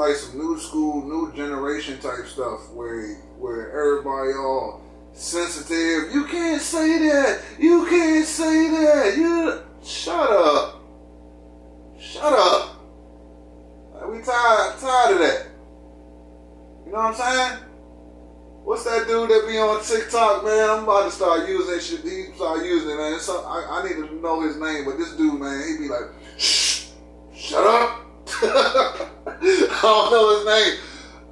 like some new school, new generation type stuff where everybody all sensitive. You can't say that. You can't say that. You shut up. Shut up. Like, we tired of that. You know what I'm saying? What's that dude that be on TikTok, man? I'm about to start using shit. He start using it, man. So I need to know his name, but this dude, man, he be like, shh, shut up. I don't know his name.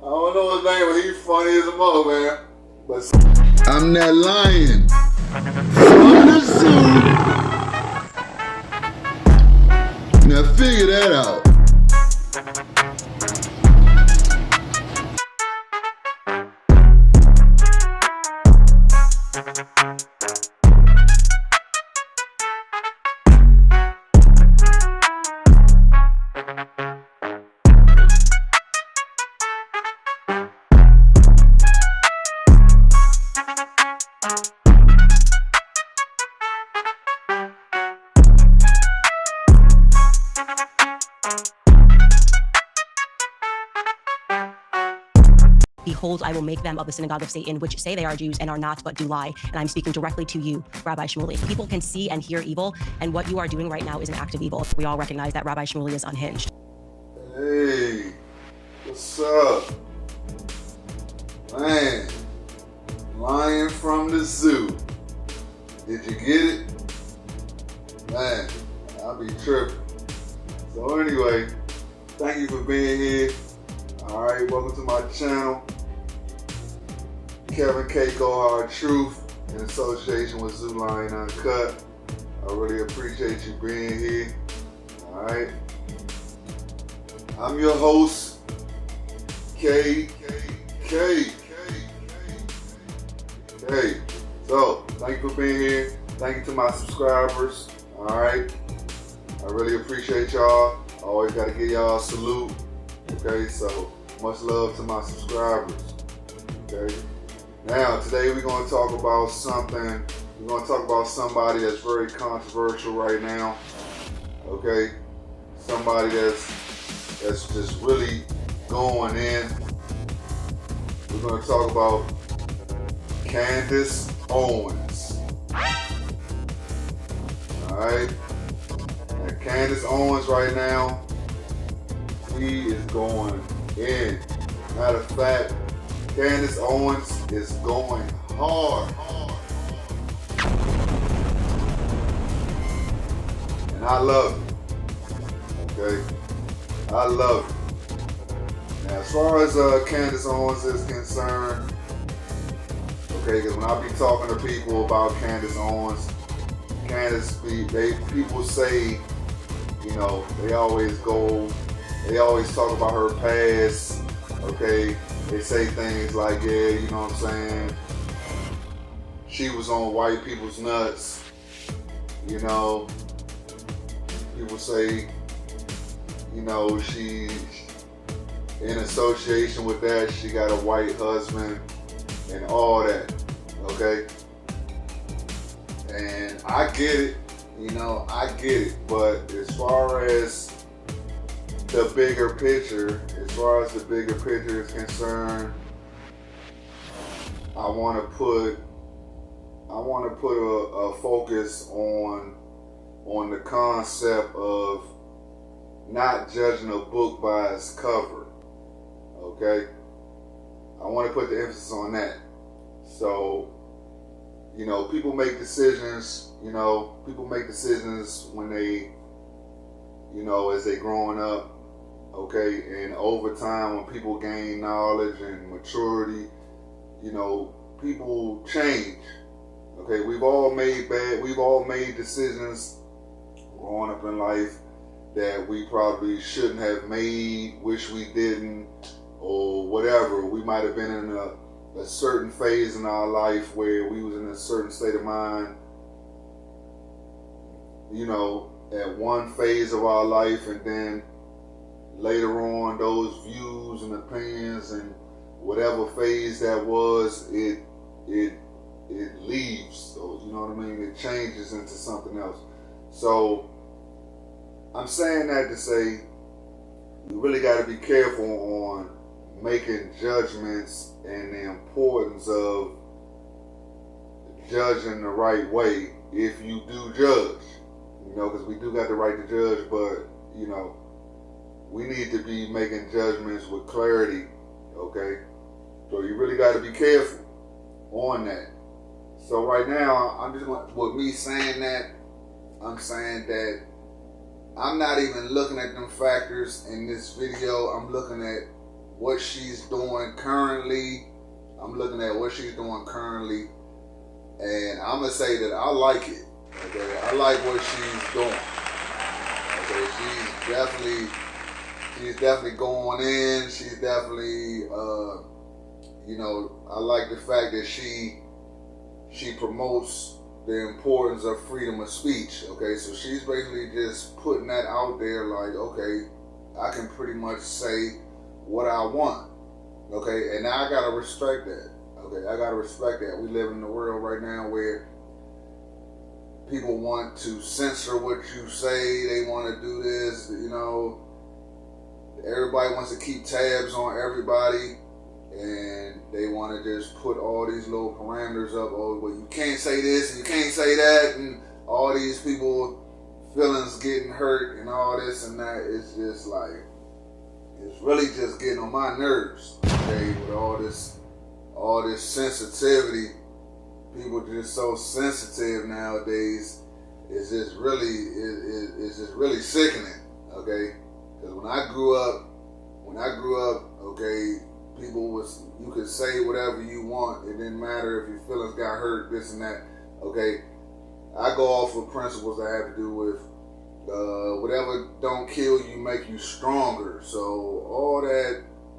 But he's funny as a mug, man. But I'm that lion from the zoo. Now figure that out. Behold, I will make them of the synagogue of Satan, which say they are Jews and are not, but do lie. And I'm speaking directly to you, Rabbi Shmuley. People can see and hear evil, and what you are doing right now is an act of evil. We all recognize that Rabbi Shmuley is unhinged. Hey, what's up? Man, lion from the zoo. Did you get it? Man, I'll be tripping. So anyway, thank you for being here. All right, welcome to my channel. Kevin K. Gohard Truth in association with Zoo Lion Uncut. I really appreciate you being here. All right. I'm your host, K. So, thank you for being here. Thank you to my subscribers. All right. I really appreciate y'all. I always got to give y'all a salute. Okay, so much love to my subscribers. Okay. Now, today we're going to talk about something. We're going to talk about somebody that's very controversial right now. Okay. Somebody that's just really going in. We're going to talk about Candice Owens. Alright? And Candice Owens right now, he is going in. Matter of fact, Candice Owens is going hard. And I love it. Okay? I love it. Now, as far as Candice Owens is concerned, okay, because when I be talking to people about Candice Owens, people say, you know, they always talk about her past, okay? They say things like, yeah, you know what I'm saying? She was on white people's nuts, you know? People say, you know, she, in association with that, she got a white husband and all that, okay? And I get it, you know, I get it, but as far as the bigger picture, is concerned, I want to put a focus on the concept of not judging a book by its cover. Okay? I want to put the emphasis on that. So, you know, people make decisions when they, you know, as they growing up. Okay, and over time, when people gain knowledge and maturity, you know, people change. Okay, we've all made decisions growing up in life that we probably shouldn't have made, wish we didn't, or whatever. We might have been in a certain phase in our life where we was in a certain state of mind, you know, at one phase of our life, and then later on, those views and opinions and whatever phase that was, it leaves. So, you know what I mean? It changes into something else. So, I'm saying that to say, you really got to be careful on making judgments and the importance of judging the right way if you do judge. You know, because we do got the right to judge, but, you know, we need to be making judgments with clarity, okay? So you really got to be careful on that. So right now, I'm just going, with me saying that, I'm saying that I'm not even looking at them factors in this video. I'm looking at what she's doing currently. I'm looking at what she's doing currently. And I'm going to say that I like it. Okay, I like what she's doing. Okay, she's definitely going in. She's definitely, you know, I like the fact that she promotes the importance of freedom of speech. Okay, so she's basically just putting that out there like, okay, I can pretty much say what I want. Okay, and I gotta respect that. Okay, I gotta respect that. We live in a world right now where people want to censor what you say. They want to do this, you know. Everybody wants to keep tabs on everybody, and they want to just put all these little parameters up. Oh, well, you can't say this and you can't say that, and all these people feelings getting hurt and all this and that. It's just like, it's really just getting on my nerves. Okay, with all this sensitivity. People just so sensitive nowadays. It's just really sickening. Okay, because when I grew up, okay, you could say whatever you want. It didn't matter if your feelings got hurt, this and that. Okay, I go off of principles that have to do with whatever don't kill you make you stronger. So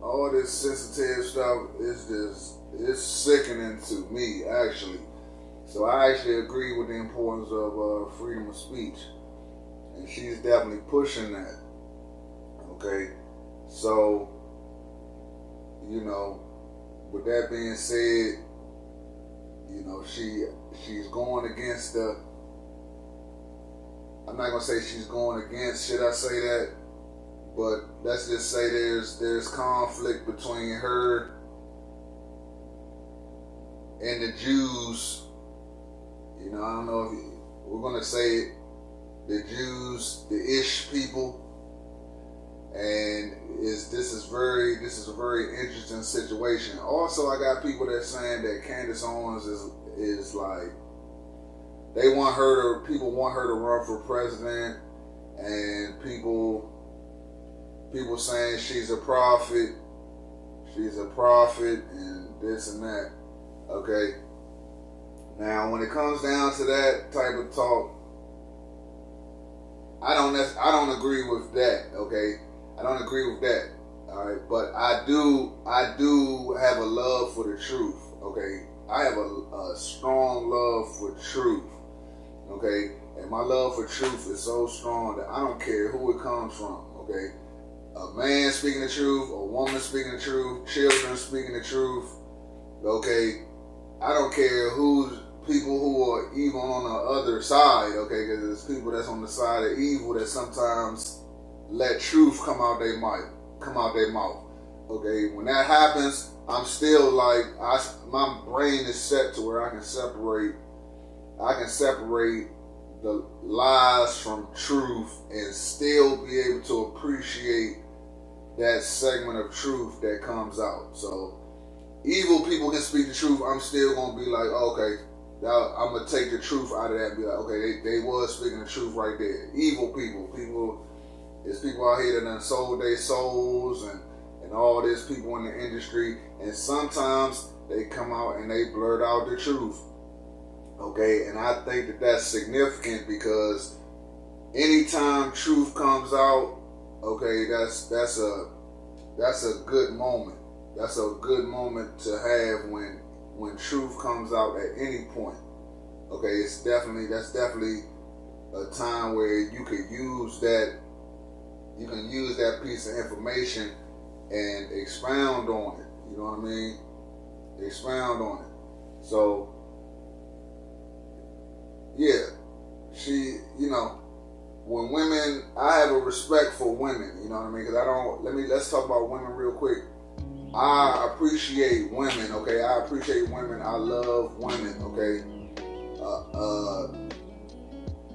all this sensitive stuff is just, it's sickening to me, actually. So I actually agree with the importance of freedom of speech, and she's definitely pushing that. Okay, so, you know, with that being said, you know, she's going against the, I'm not gonna say she's going against, should I say that? But let's just say there's conflict between her and the Jews. You know, I don't know if we're gonna say it, the Jews, the Ish people, and this is a very interesting situation. Also, I got people that saying that Candice Owens is like, people want her to run for president, and people saying she's a prophet, and this and that. Okay. Now, when it comes down to that type of talk, I don't agree with that. Okay, I don't agree with that. All right, but I do have a love for the truth. Okay, I have a strong love for truth. Okay, and my love for truth is so strong that I don't care who it comes from. Okay, a man speaking the truth, a woman speaking the truth, children speaking the truth. Okay, I don't care who's people who are evil on the other side. Okay, because there's people that's on the side of evil that sometimes let truth come out their mouth. Okay, when that happens, I'm still like, my brain is set to where I can separate the lies from truth and still be able to appreciate that segment of truth that comes out. So evil people can speak the truth. I'm still gonna be like, okay, I'm gonna take the truth out of that and be like, okay, they was speaking the truth right there. Evil people, there's people out here that done sold their souls and all this, people in the industry, and sometimes they come out and they blurt out the truth. Okay, and I think that that's significant because anytime truth comes out, okay, that's a good moment. That's a good moment to have when truth comes out at any point. Okay, that's definitely a time where you can use that piece of information and expound on it. You know what I mean? Expound on it. So yeah, she, you know, when women, I have a respect for women, you know what I mean? Because let's talk about women real quick. I appreciate women, okay? I appreciate women. I love women, okay?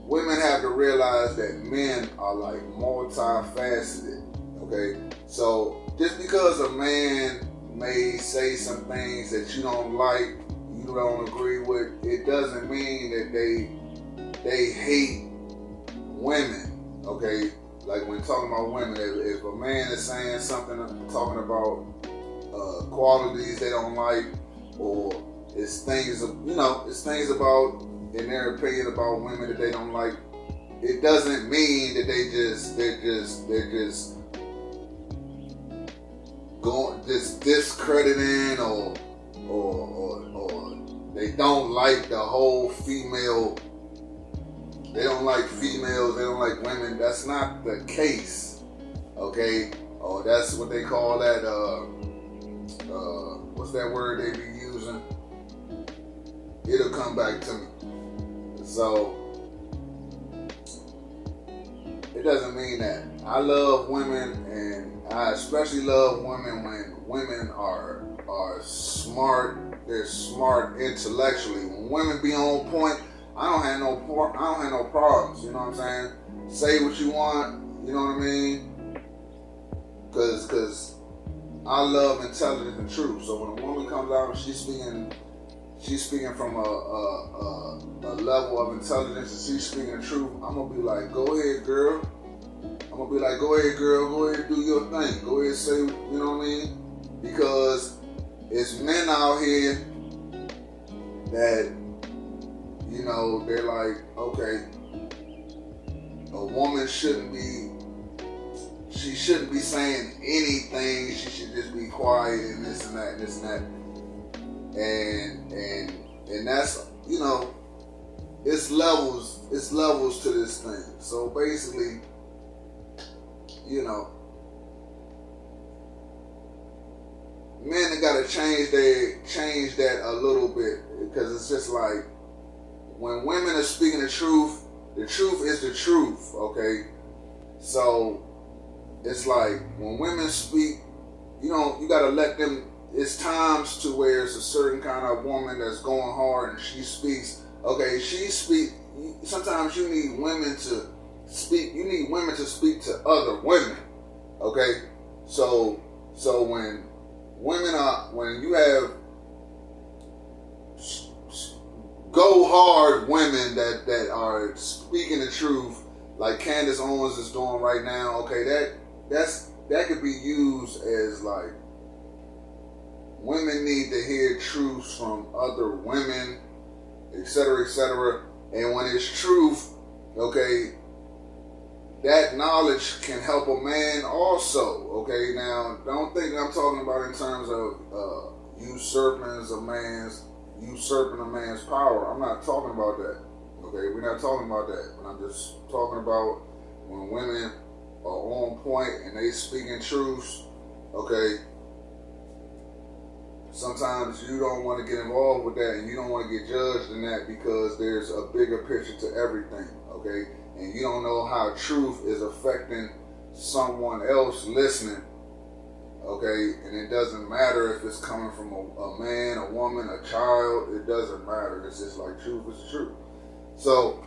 Women have to realize that men are like multifaceted, okay? So just because a man may say some things that you don't like, you don't agree with, it doesn't mean that they hate women, okay? Like when talking about women, if a man is saying something, talking about qualities they don't like, or it's things about, in their opinion, about women that they don't like, it doesn't mean that they're just discrediting or they don't like the whole female. They don't like females. They don't like women. That's not the case, okay? Oh, that's what they call that. What's that word they be using? It'll come back to me. So it doesn't mean that. I love women, and I especially love women when women are smart. They're smart intellectually. When women be on point, I don't have no problems. You know what I'm saying? Say what you want. You know what I mean? Cause I love intelligence and truth. So when a woman comes out and she's speaking from a level of intelligence and she's speaking the truth, I'm gonna be like, go ahead, girl. I'm gonna be like, go ahead, girl. Go ahead and do your thing. Go ahead and say, you know what I mean? Because it's men out here that, you know, they're like, okay, a woman shouldn't be saying anything. She should just be quiet and this and that and this and that. And that's, you know, it's levels to this thing. So basically, you know, men have got to change that a little bit, because it's just like when women are speaking the truth is the truth, okay? So it's like when women speak, you know, you got to let them. It's times to where it's a certain kind of woman that's going hard and she speaks. Okay, sometimes you need women to speak. You need women to speak to other women. Okay, so when you have go hard women that are speaking the truth, like Candice Owens is doing right now. Okay, that could be used as like, women need to hear truths from other women, etc., etc. And when it's truth, okay, that knowledge can help a man also. Okay, now don't think I'm talking about in terms of usurping a man's power. I'm not talking about that. Okay, we're not talking about that. But I'm just talking about when women are on point and they speaking truths. Okay. Sometimes you don't want to get involved with that, and you don't want to get judged in that, because there's a bigger picture to everything, okay? And you don't know how truth is affecting someone else listening, okay? And it doesn't matter if it's coming from a man, a woman, a child. It doesn't matter. It's just like truth is truth. So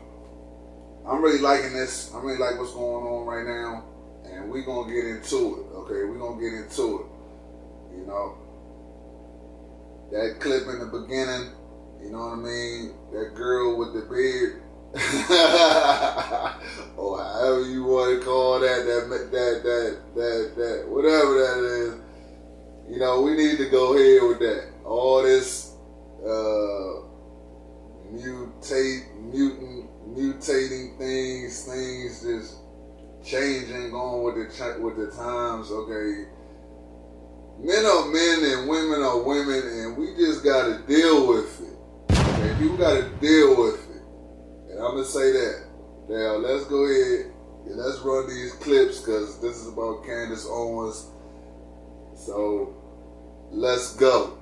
I'm really liking this. I really like what's going on right now, and we're going to get into it, okay? We're going to get into it, you know? That clip in the beginning, you know what I mean? That girl with the beard, or however you want to call that whatever that is. You know, we need to go ahead with that. All this mutating things just changing, going with the times. Okay. Men are men and women are women, and we just gotta deal with it. Okay, people gotta deal with it. And I'm gonna say that. Now, let's go ahead and let's run these clips, because this is about Candice Owens. So, let's go.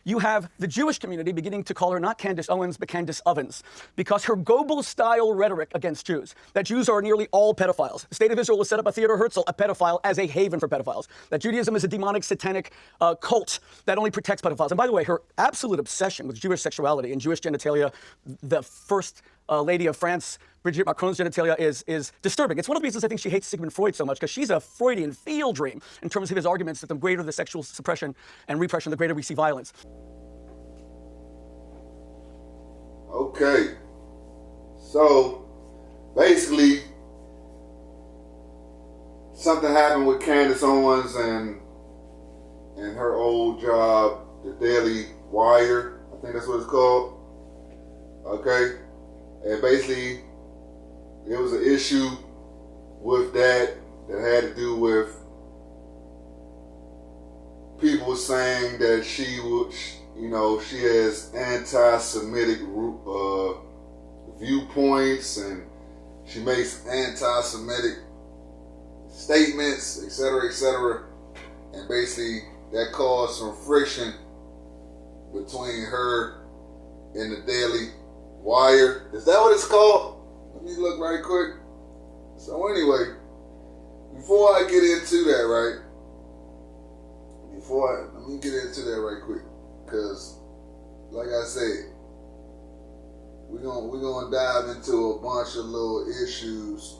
You have the Jewish community beginning to call her not Candice Owens, but Candice Ovens, because her Goebbels-style rhetoric against Jews, that Jews are nearly all pedophiles. The State of Israel has set up a Theodor Herzl, a pedophile, as a haven for pedophiles. That Judaism is a demonic, satanic cult that only protects pedophiles. And by the way, her absolute obsession with Jewish sexuality and Jewish genitalia, the first lady of France, Brigitte Macron's genitalia, is disturbing. It's one of the reasons I think she hates Sigmund Freud so much, because she's a Freudian field dream in terms of his arguments that the greater the sexual suppression and repression, the greater we see violence. Okay. So, basically, something happened with Candice Owens and her old job, the Daily Wire, I think that's what it's called. Okay. And basically, there was an issue with that had to do with people saying that she would, she has anti-Semitic viewpoints, and she makes anti-Semitic statements, etc., etc. And basically, that caused some friction between her and the Daily Wire. Is that what it's called? Let me look right quick. So anyway, before I get into that, right? Let me get into that right quick, because, like I said, we're gonna dive into a bunch of little issues,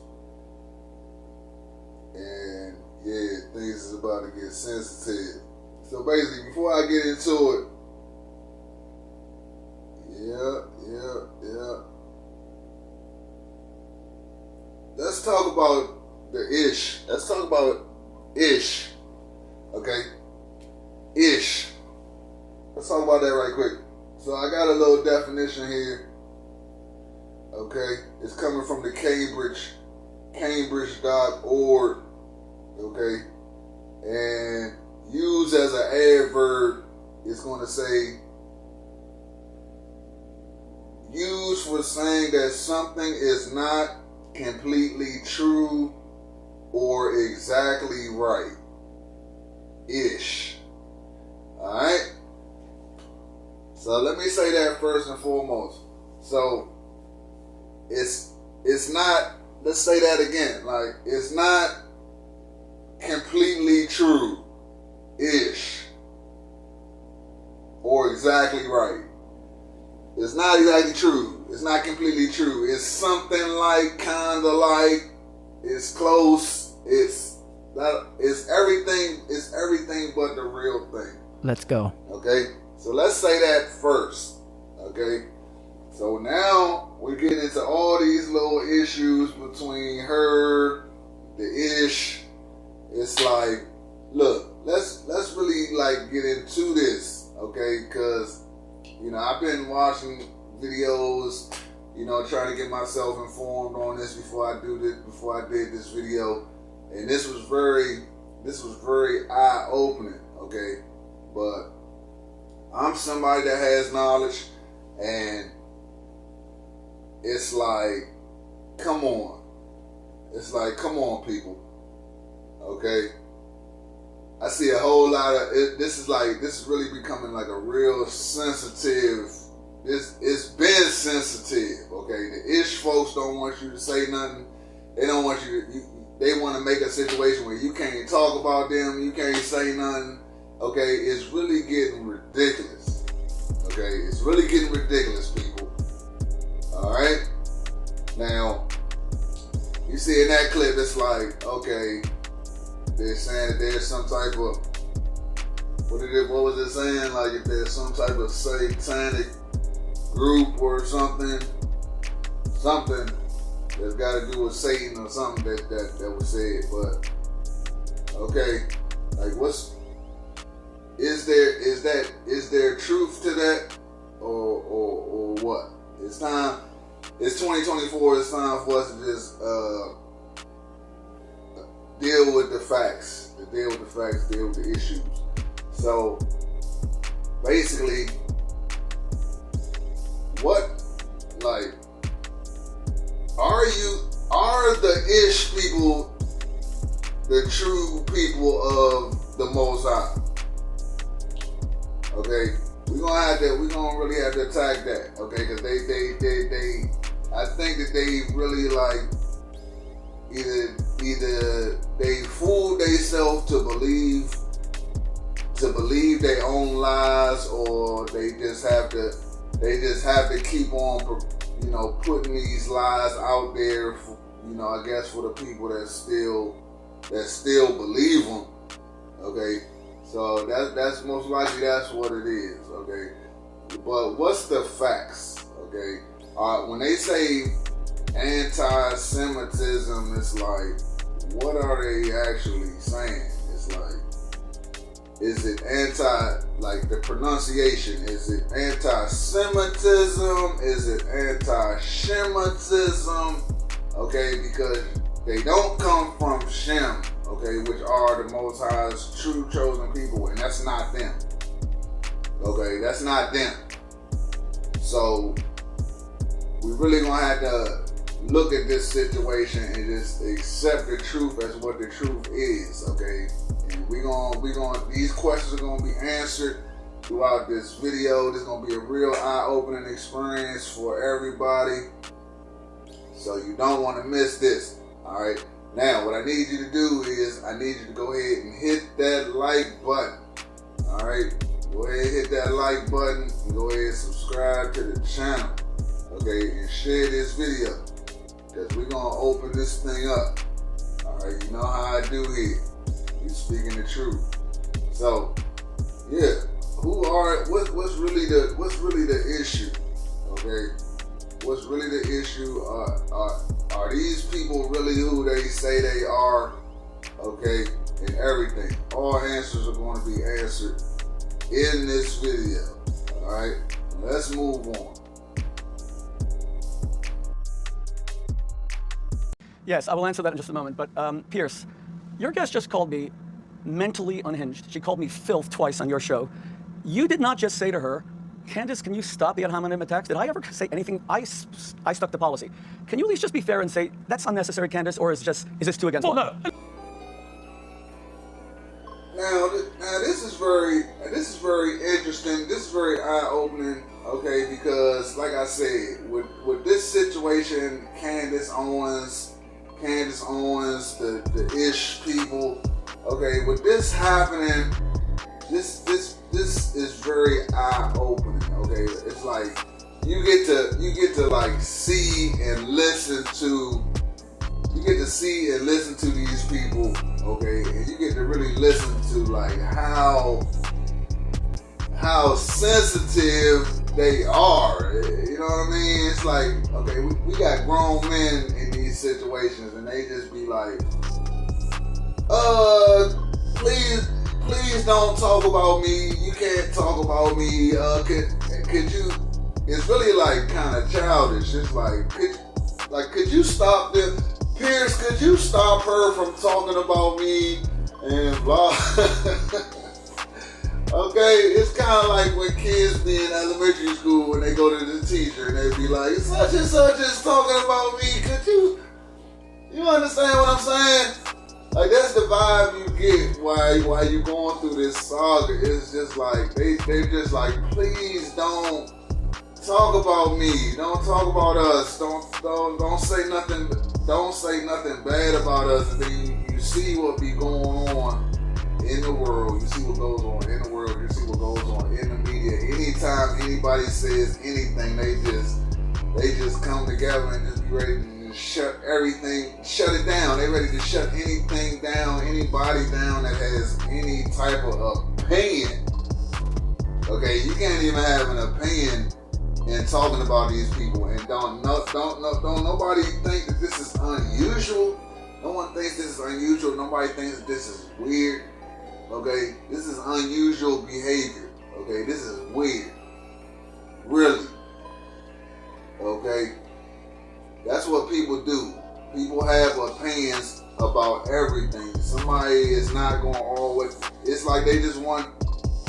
and yeah, things is about to get sensitive. So basically, before I get into it, yeah. Let's talk about the ish. Let's talk about ish. Okay? Ish. Let's talk about that right quick. So I got a little definition here. Okay? It's coming from the Cambridge.org. Okay? And used as an adverb, it's going to say, used for saying that something is not completely true or exactly right. Ish. Alright? So let me say that first and foremost. So it's not, let's say that again, like, it's not completely true. Ish. Or exactly right. It's not exactly true. It's not completely true. It's something like, kind of like, it's close. It's everything. It's everything but the real thing. Let's go. Okay. So let's say that first. Okay. So now we're getting into all these little issues between her, the ish. It's like, look, let's really like get into this. Okay, because I've been watching videos, trying to get myself informed on this before I did this video. And this was very eye-opening, okay? But I'm somebody that has knowledge, and it's like, come on. It's like, come on, people. Okay? I see a whole lot of it. This is really becoming like a real sensitive. It's been sensitive, okay? The ish folks don't want you to say nothing. They don't want you to. They want to make a situation where you can't talk about them. You can't say nothing. Okay? It's really getting ridiculous. Okay? It's really getting ridiculous, people. All right. Now, you see in that clip, it's like, okay. They're saying that there's some type of, what was it saying? Like, if there's some type of satanic group or something that's got to do with Satan or something that was said. But okay, like, is there truth to that or what? It's 2024. It's time for us to just deal with the facts, deal with the issues. So basically, are the ish people the true people of the Most High? Okay, we're gonna really have to attack that, okay? Because I think that they really like either they fool themselves to believe their own lies, or they just have to keep on, you know, putting these lies out there, for, you know, I guess for the people that still believe them, okay? So that's most likely that's what it is, okay? But what's the facts, okay? When they say anti-Semitism, it's like, what are they actually saying? It's like, is it like the pronunciation, is it anti-Semitism? Is it anti-Shemitism? Okay, because they don't come from Shem, okay, which are the Most High's true chosen people, and that's not them. Okay, that's not them. So we really gonna have to look at this situation and just accept the truth as what the truth is, okay? And these questions are gonna be answered throughout this video. This is gonna be a real eye-opening experience for everybody. So you don't want to miss this, all right? Now, what I need you to do is I need you to go ahead and hit that like button, all right? Go ahead and hit that like button and go ahead and subscribe to the channel, okay? And share this video, because we're going to open this thing up, all right? You know how I do here. You're speaking the truth. So, yeah, what's really the issue, okay? What's really the issue? Are these people really who they say they are? Okay, and everything. All answers are going to be answered in this video. All right, let's move on. Yes, I will answer that in just a moment. But Pierce, your guest just called me mentally unhinged. She called me filth twice on your show. You did not just say to her, Candice, can you stop the ad hominem attacks? Did I ever say anything? I stuck to policy. Can you at least just be fair and say that's unnecessary, Candice, or is this too against law? No. Now this is very interesting. This is very eye-opening, okay? Because like I said, with this situation, Candice Owens, the ish people, okay, with this happening, this is very eye-opening, okay? It's like you get to like see and listen to these people, okay? And you get to really listen to like how sensitive they are. You know what I mean? It's like, okay, we got grown men in these situations, and they just be like, please don't talk about me. You can't talk about me. Could you? It's really like kind of childish. It's like, could you stop this? Pierce, could you stop her from talking about me and blah? Okay, it's kind of like when kids be in elementary school when they go to the teacher and they be like, such and such is talking about me. Could you understand what I'm saying? Like, that's the vibe you get while you going through this saga. It's just like they're just like, please don't talk about me. Don't talk about us. Don't say nothing. Don't say nothing bad about us. And then you see what be going on in the world. You see what goes on in the world. You see what goes on in the media. Anytime anybody says anything, they just come together and just be ready to shut it down. They ready to shut anything down, anybody down that has any type of opinion. Okay, you can't even have an opinion in talking about these people, and don't nobody think that this is unusual. No one thinks this is unusual. Nobody thinks that this is weird. Okay, this is unusual behavior. Okay, this is weird. Really. Okay. That's what people do. People have opinions about everything. Somebody is not going to always... It's like they just want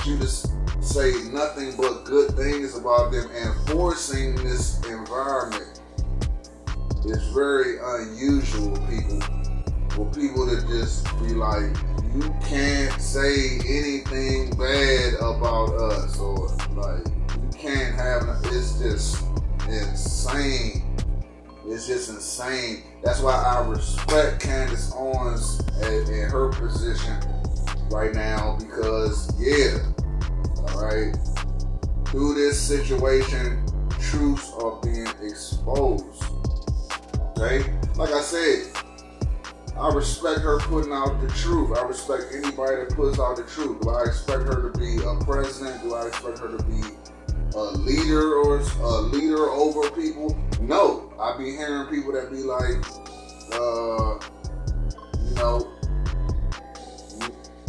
you to say nothing but good things about them, and forcing this environment is very unusual, people. for people to just be like, you can't say anything bad about us, or like, you can't have, it's just insane. It's just insane. That's why I respect Candice Owens in her position right now, because alright, through this situation, truths are being exposed. Okay? Like I said, I respect her putting out the truth. I respect anybody that puts out the truth. Do I expect her to be a president? Do I expect her to be a leader or a leader over people? No. I be hearing people that be like,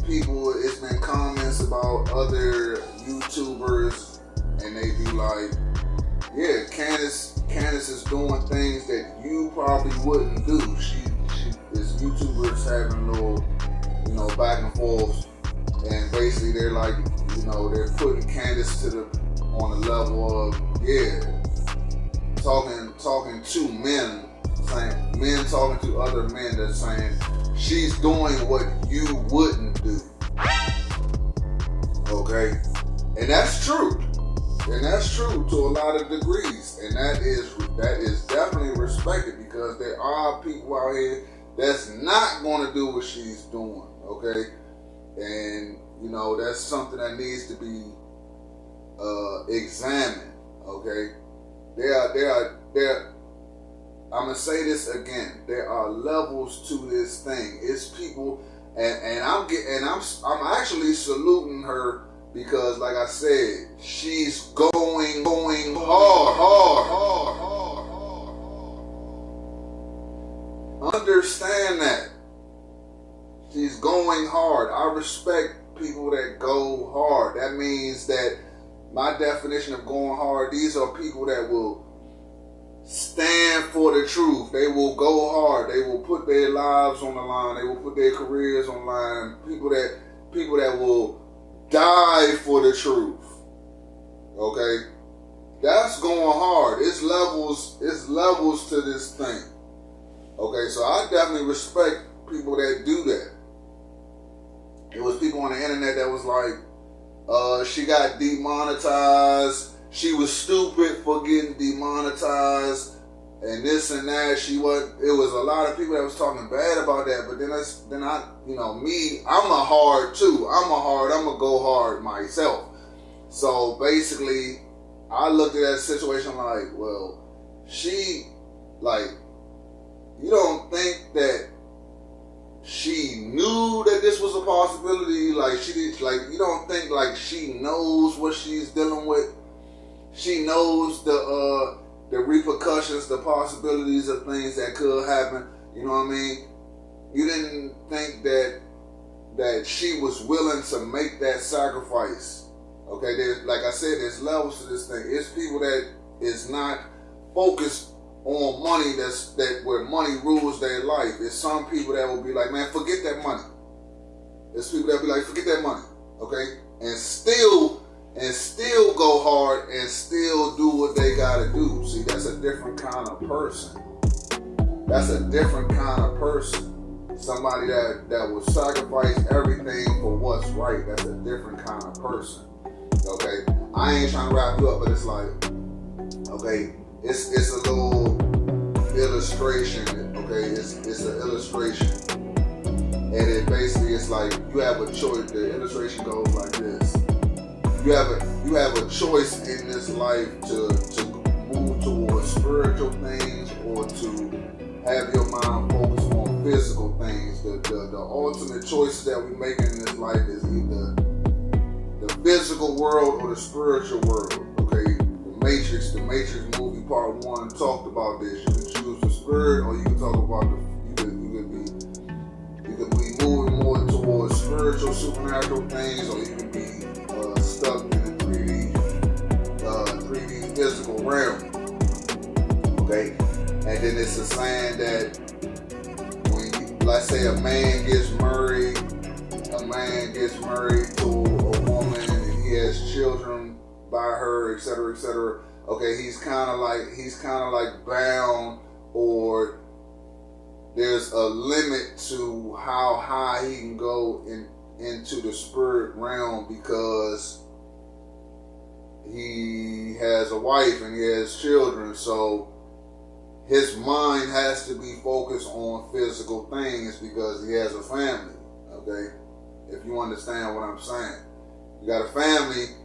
people, it's been comments about other YouTubers, and they be like, yeah, Candice is doing things that you probably wouldn't do. She is YouTubers having a little, back and forth, and basically they're like, they're putting Candice on the level of, talking to men, saying, men talking to other men that's saying, she's doing what you wouldn't do. Okay? And that's true. And that's true to a lot of degrees. And that is definitely respected, because there are people out here that's not going to do what she's doing. Okay? And, that's something that needs to be examined. Okay? I'm gonna say this again. There are levels to this thing. It's people, and I'm actually saluting her, because, like I said, she's going hard. Understand that. She's going hard. I respect people that go hard. That means that my definition of going hard, these are people that will stand for the truth. They will go hard. They will put their lives on the line. They will put their careers on the line. People that will die for the truth. Okay? That's going hard. It's levels to this thing. Okay, so I definitely respect people that do that. It was people on the internet that was like, she got demonetized. She was stupid for getting demonetized, and this and that. It was a lot of people that was talking bad about that. But then I'm a hard too. I'm gonna go hard myself. So basically, I looked at that situation like, well, you don't think that she knew that this was a possibility? You don't think she knows what she's dealing with? She knows the repercussions, the possibilities of things that could happen. You know what I mean? You didn't think that she was willing to make that sacrifice. Okay, like I said, there's levels to this thing. It's people that is not focused on money, where money rules their life. It's some people that will be like, man, forget that money. There's people that be like, forget that money, okay? And still go hard and still do what they gotta do. See, that's a different kind of person. That's a different kind of person. Somebody that will sacrifice everything for what's right. That's a different kind of person. Okay? I ain't trying to wrap you up, but it's like, okay, it's a little illustration. Okay? It's an illustration. And it basically, it's like you have a choice. The illustration goes like this. You have a choice in this life to move towards spiritual things, or to have your mind focused on physical things. The ultimate choices that we make in this life is either the physical world or the spiritual world. Okay, the Matrix movie part 1 talked about this. You can choose the spirit, or you can talk about you could be moving more towards spiritual, supernatural things, or you can be stuck in the 3D physical realm. Okay, and then it's a saying that when let's say a man gets married to a woman, and he has children by her, etc., etc. Okay, he's kind of like bound, or there's a limit to how high he can go into the spirit realm, because he has a wife and he has children, so his mind has to be focused on physical things because he has a family, okay? If you understand what I'm saying. You got a family,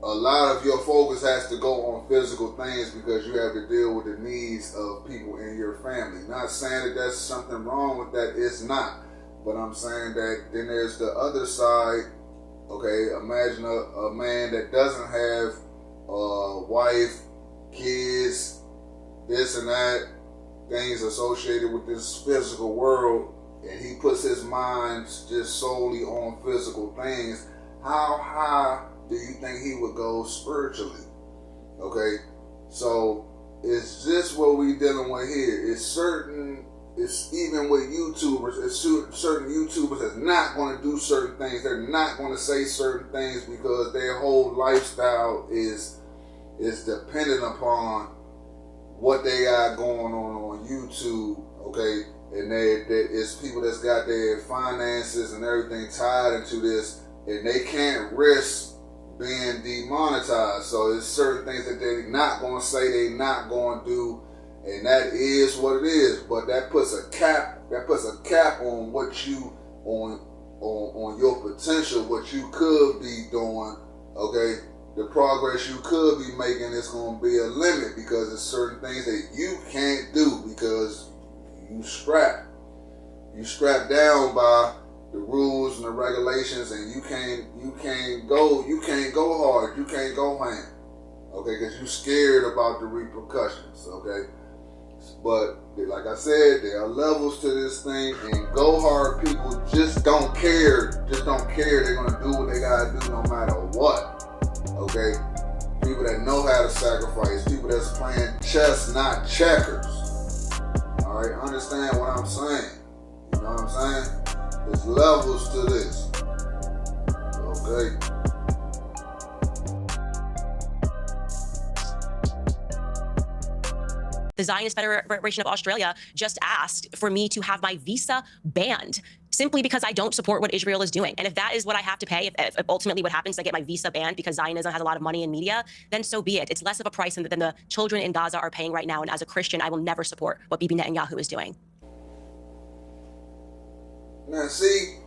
a lot of your focus has to go on physical things because you have to deal with the needs of people in your family. Not saying that there's something wrong with that, it's not. But I'm saying that then there's the other side. Okay, imagine a man that doesn't have a wife, kids, this and that, things associated with this physical world, and he puts his mind just solely on physical things. How high do you think he would go spiritually? Okay, so it's just what we dealing with here. It's even with YouTubers, it's certain YouTubers that's not going to do certain things. They're not going to say certain things because their whole lifestyle is dependent upon what they got going on YouTube, okay? And it's people that's got their finances and everything tied into this, and they can't risk being demonetized. So there's certain things that they're not going to say, they're not going to do, and that is what it is. But that puts a cap on what you on your potential, what you could be doing, okay? The progress you could be making is going to be a limit because there's certain things that you can't do because you strapped down by the rules and the regulations, and you can't go hard, you can't go ham, okay, because you're scared about the repercussions, okay. But like I said, there are levels to this thing, and go hard people just don't care. They're gonna do what they gotta do no matter what. Okay? People that know how to sacrifice, people that's playing chess, not checkers. Alright, understand what I'm saying. You know what I'm saying? There's levels to this. Okay? The Zionist Federation of Australia just asked for me to have my visa banned simply because I don't support what Israel is doing. And if that is what I have to pay, if ultimately what happens is I get my visa banned because Zionism has a lot of money in media, then so be it. It's less of a price than the children in Gaza are paying right now. And as a Christian, I will never support what Bibi Netanyahu is doing. Now see,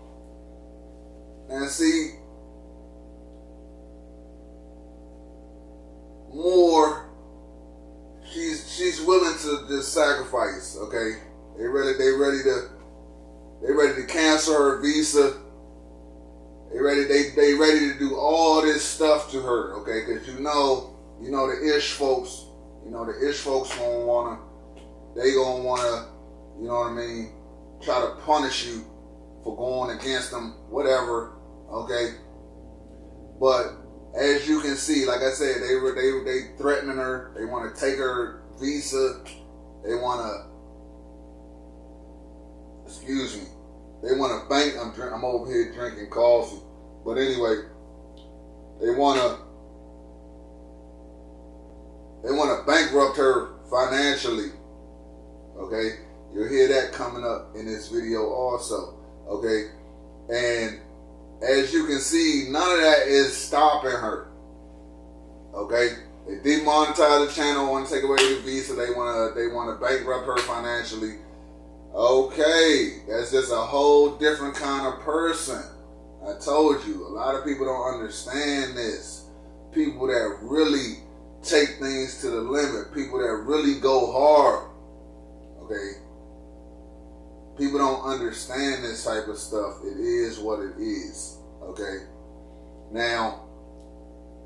more. She's willing to just sacrifice. Okay, they ready to cancel her visa. They ready to do all this stuff to her. Okay, because you know the Ish folks. You know the Ish folks gonna wanna, you know what I mean, try to punish you for going against them, whatever. Okay, but as you can see, like I said, they threatening her. They want to take her visa. They want to, they want to bank. I'm over here drinking coffee, but anyway, they want to bankrupt her financially. Okay, you'll hear that coming up in this video also. Okay, and as you can see, none of that is stopping her. Okay, they demonetize the channel, want to take away the visa. They want to bankrupt her financially. Okay, that's just a whole different kind of person. I told you, a lot of people don't understand this. People that really take things to the limit. People that really go hard. Okay. People don't understand this type of stuff. It is what it is. Okay. Now,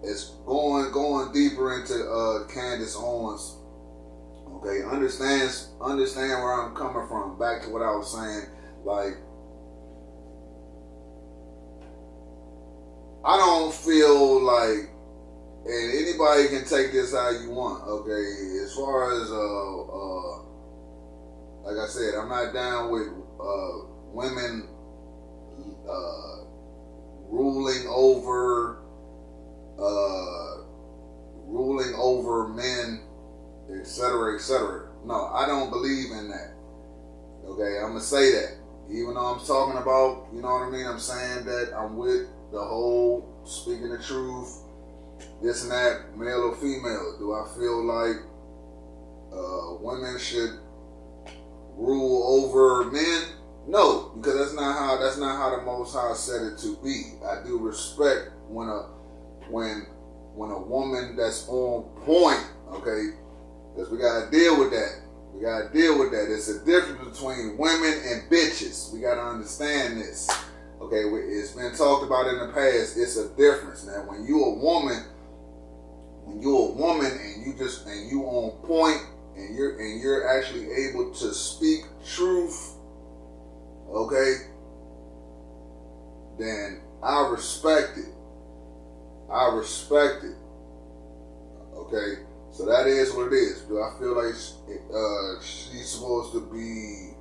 it's going deeper into Candice Owens. Okay, understand where I'm coming from. Back to what I was saying. Like, I don't feel like, and anybody can take this how you want. Okay, as far as like I said, I'm not down with women ruling over men, etc., etc. No, I don't believe in that. Okay, I'm gonna say that. Even though I'm talking about, you know what I mean, I'm saying that I'm with the whole speaking the truth, this and that, male or female. Do I feel like women should rule over men? No, because that's not how the Most High said it to be. I do respect when a woman that's on point, okay, because we gotta deal with that. We gotta deal with that. It's a difference between women and bitches. We gotta understand this. Okay, it's been talked about in the past. It's a difference. Now, when you a woman and you on point and you're actually able to speak truth, okay, then I respect it. I respect it. Okay, so that is what it is. Do I feel like she's supposed to be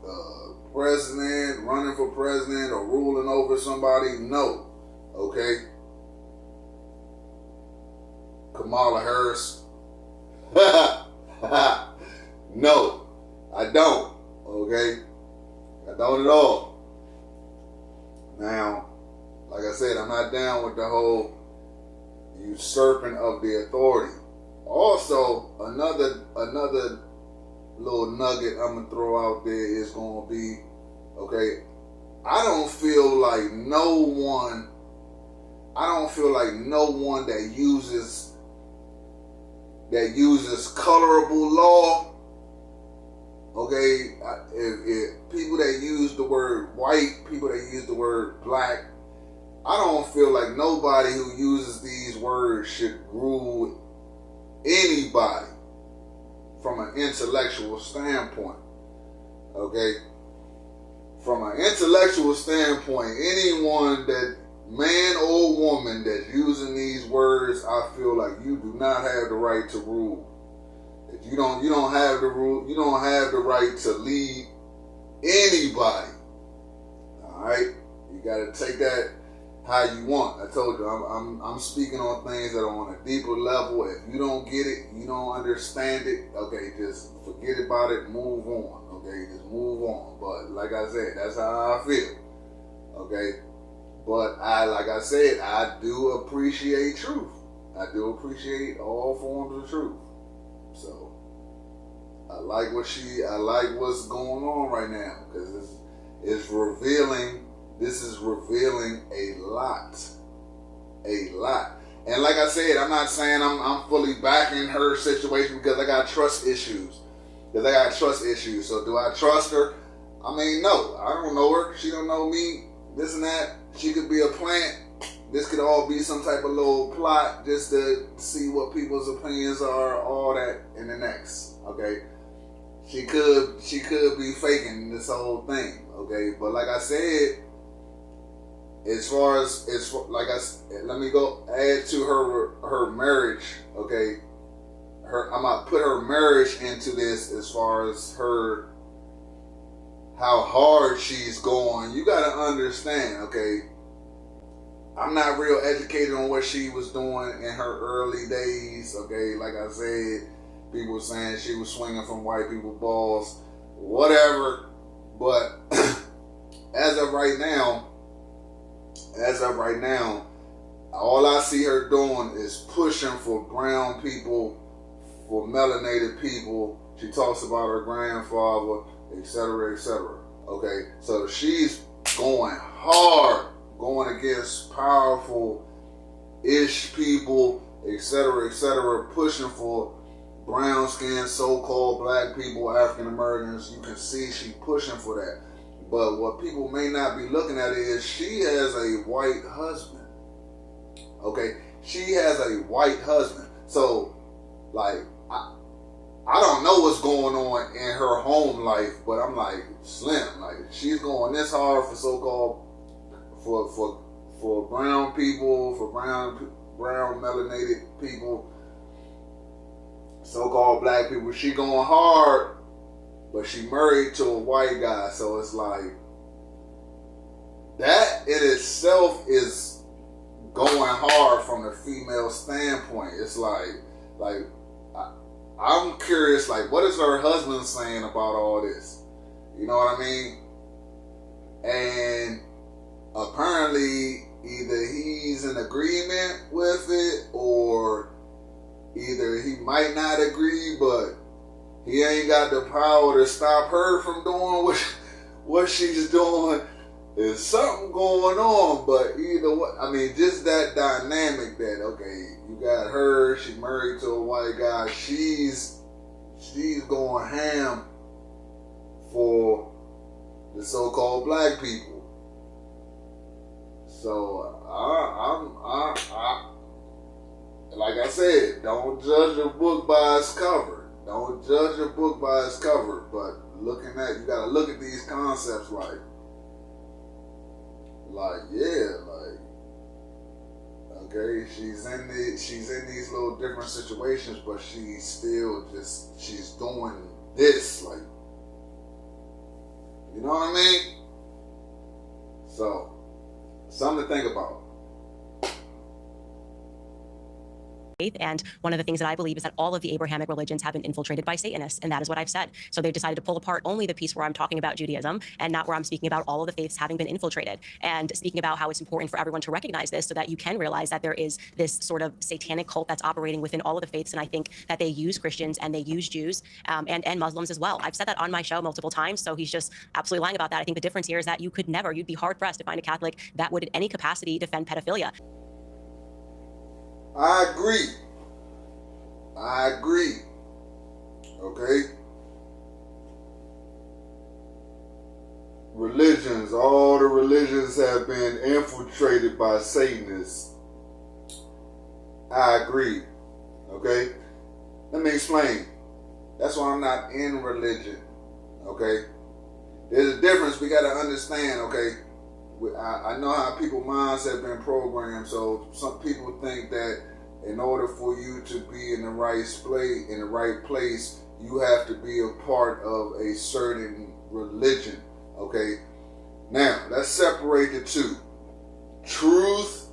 president, running for president, or ruling over somebody? No. Okay. Kamala Harris. No, I don't. Okay, I don't at all. Now, like I said, I'm not down with the whole usurping of the authority. Also, another little nugget I'm gonna throw out there is gonna be, okay, I don't feel like no one that uses colorable law. Okay, if people that use the word white, people that use the word black, I don't feel like nobody who uses these words should rule anybody from an intellectual standpoint. Okay? From an intellectual standpoint, anyone that, man or woman, that's using these words, I feel like you do not have the right to rule. If you don't have the rule, you don't have the right to lead anybody. Alright? You gotta take that how you want. I told you, I'm speaking on things that are on a deeper level. If you don't get it, you don't understand it, okay, just forget about it, move on. Okay, just move on. But like I said, that's how I feel. Okay? But like I said, I do appreciate truth. I do appreciate all forms of truth. So I like what's going on right now, because it's revealing. This is revealing a lot. And like I said, I'm not saying I'm fully backing her situation, because I got trust issues. So do I trust her? I mean, no. I don't know her. She don't know me. This and that. She could be a plant. This could all be some type of little plot just to see what people's opinions are, all that in the next. Okay? She could be faking this whole thing. Okay? But like I said, let me go add to her marriage. Okay? I'm gonna put her marriage into this as far as how hard she's going. You gotta understand, okay? I'm not real educated on what she was doing in her early days, okay? Like I said, people saying she was swinging from white people's balls, whatever. But as of right now, all I see her doing is pushing for brown people, for melanated people. She talks about her grandfather, etc., etc. Okay, so she's going hard, going against powerful-ish people, etc., etc., pushing for brown-skinned, so-called black people, African Americans. You can see she pushing for that. But what people may not be looking at is she has a white husband. Okay, she has a white husband. So, like, I don't know what's going on in her home life, but I'm like, Slim, like, she's going this hard for so-called, for brown people, for brown melanated people, so-called black people. She going hard, but she married to a white guy, so it's like, that in itself is going hard from the female standpoint. It's like I'm curious, like, what is her husband saying about all this? You know what I mean? And apparently either he's in agreement with it, or either he might not agree, but he ain't got the power to stop her from doing what she's doing. There's something going on, but either way, I mean, just that dynamic that, okay, you got her, she married to a white guy, she's going ham for the so-called black people. So I like I said, don't judge a book by its cover. Don't judge a book by its cover. But you gotta look at these concepts like okay, she's in these little different situations, but she's doing this, like, you know what I mean? So, something to think about. And one of the things that I believe is that all of the Abrahamic religions have been infiltrated by Satanists, and that is what I've said. So they've decided to pull apart only the piece where I'm talking about Judaism and not where I'm speaking about all of the faiths having been infiltrated, and speaking about how it's important for everyone to recognize this so that you can realize that there is this sort of satanic cult that's operating within all of the faiths. And I think that they use Christians and they use Jews and Muslims as well. I've said that on my show multiple times, so he's just absolutely lying about that. I think the difference here is that you'd be hard pressed to find a Catholic that would in any capacity defend pedophilia. I agree. Okay? All the religions have been infiltrated by Satanists. I agree. Okay? Let me explain. That's why I'm not in religion. Okay? There's a difference we got to understand, okay? I know how people's minds have been programmed, so some people think that in order for you to be in the right place, you have to be a part of a certain religion. Okay? Now, let's separate the two. Truth,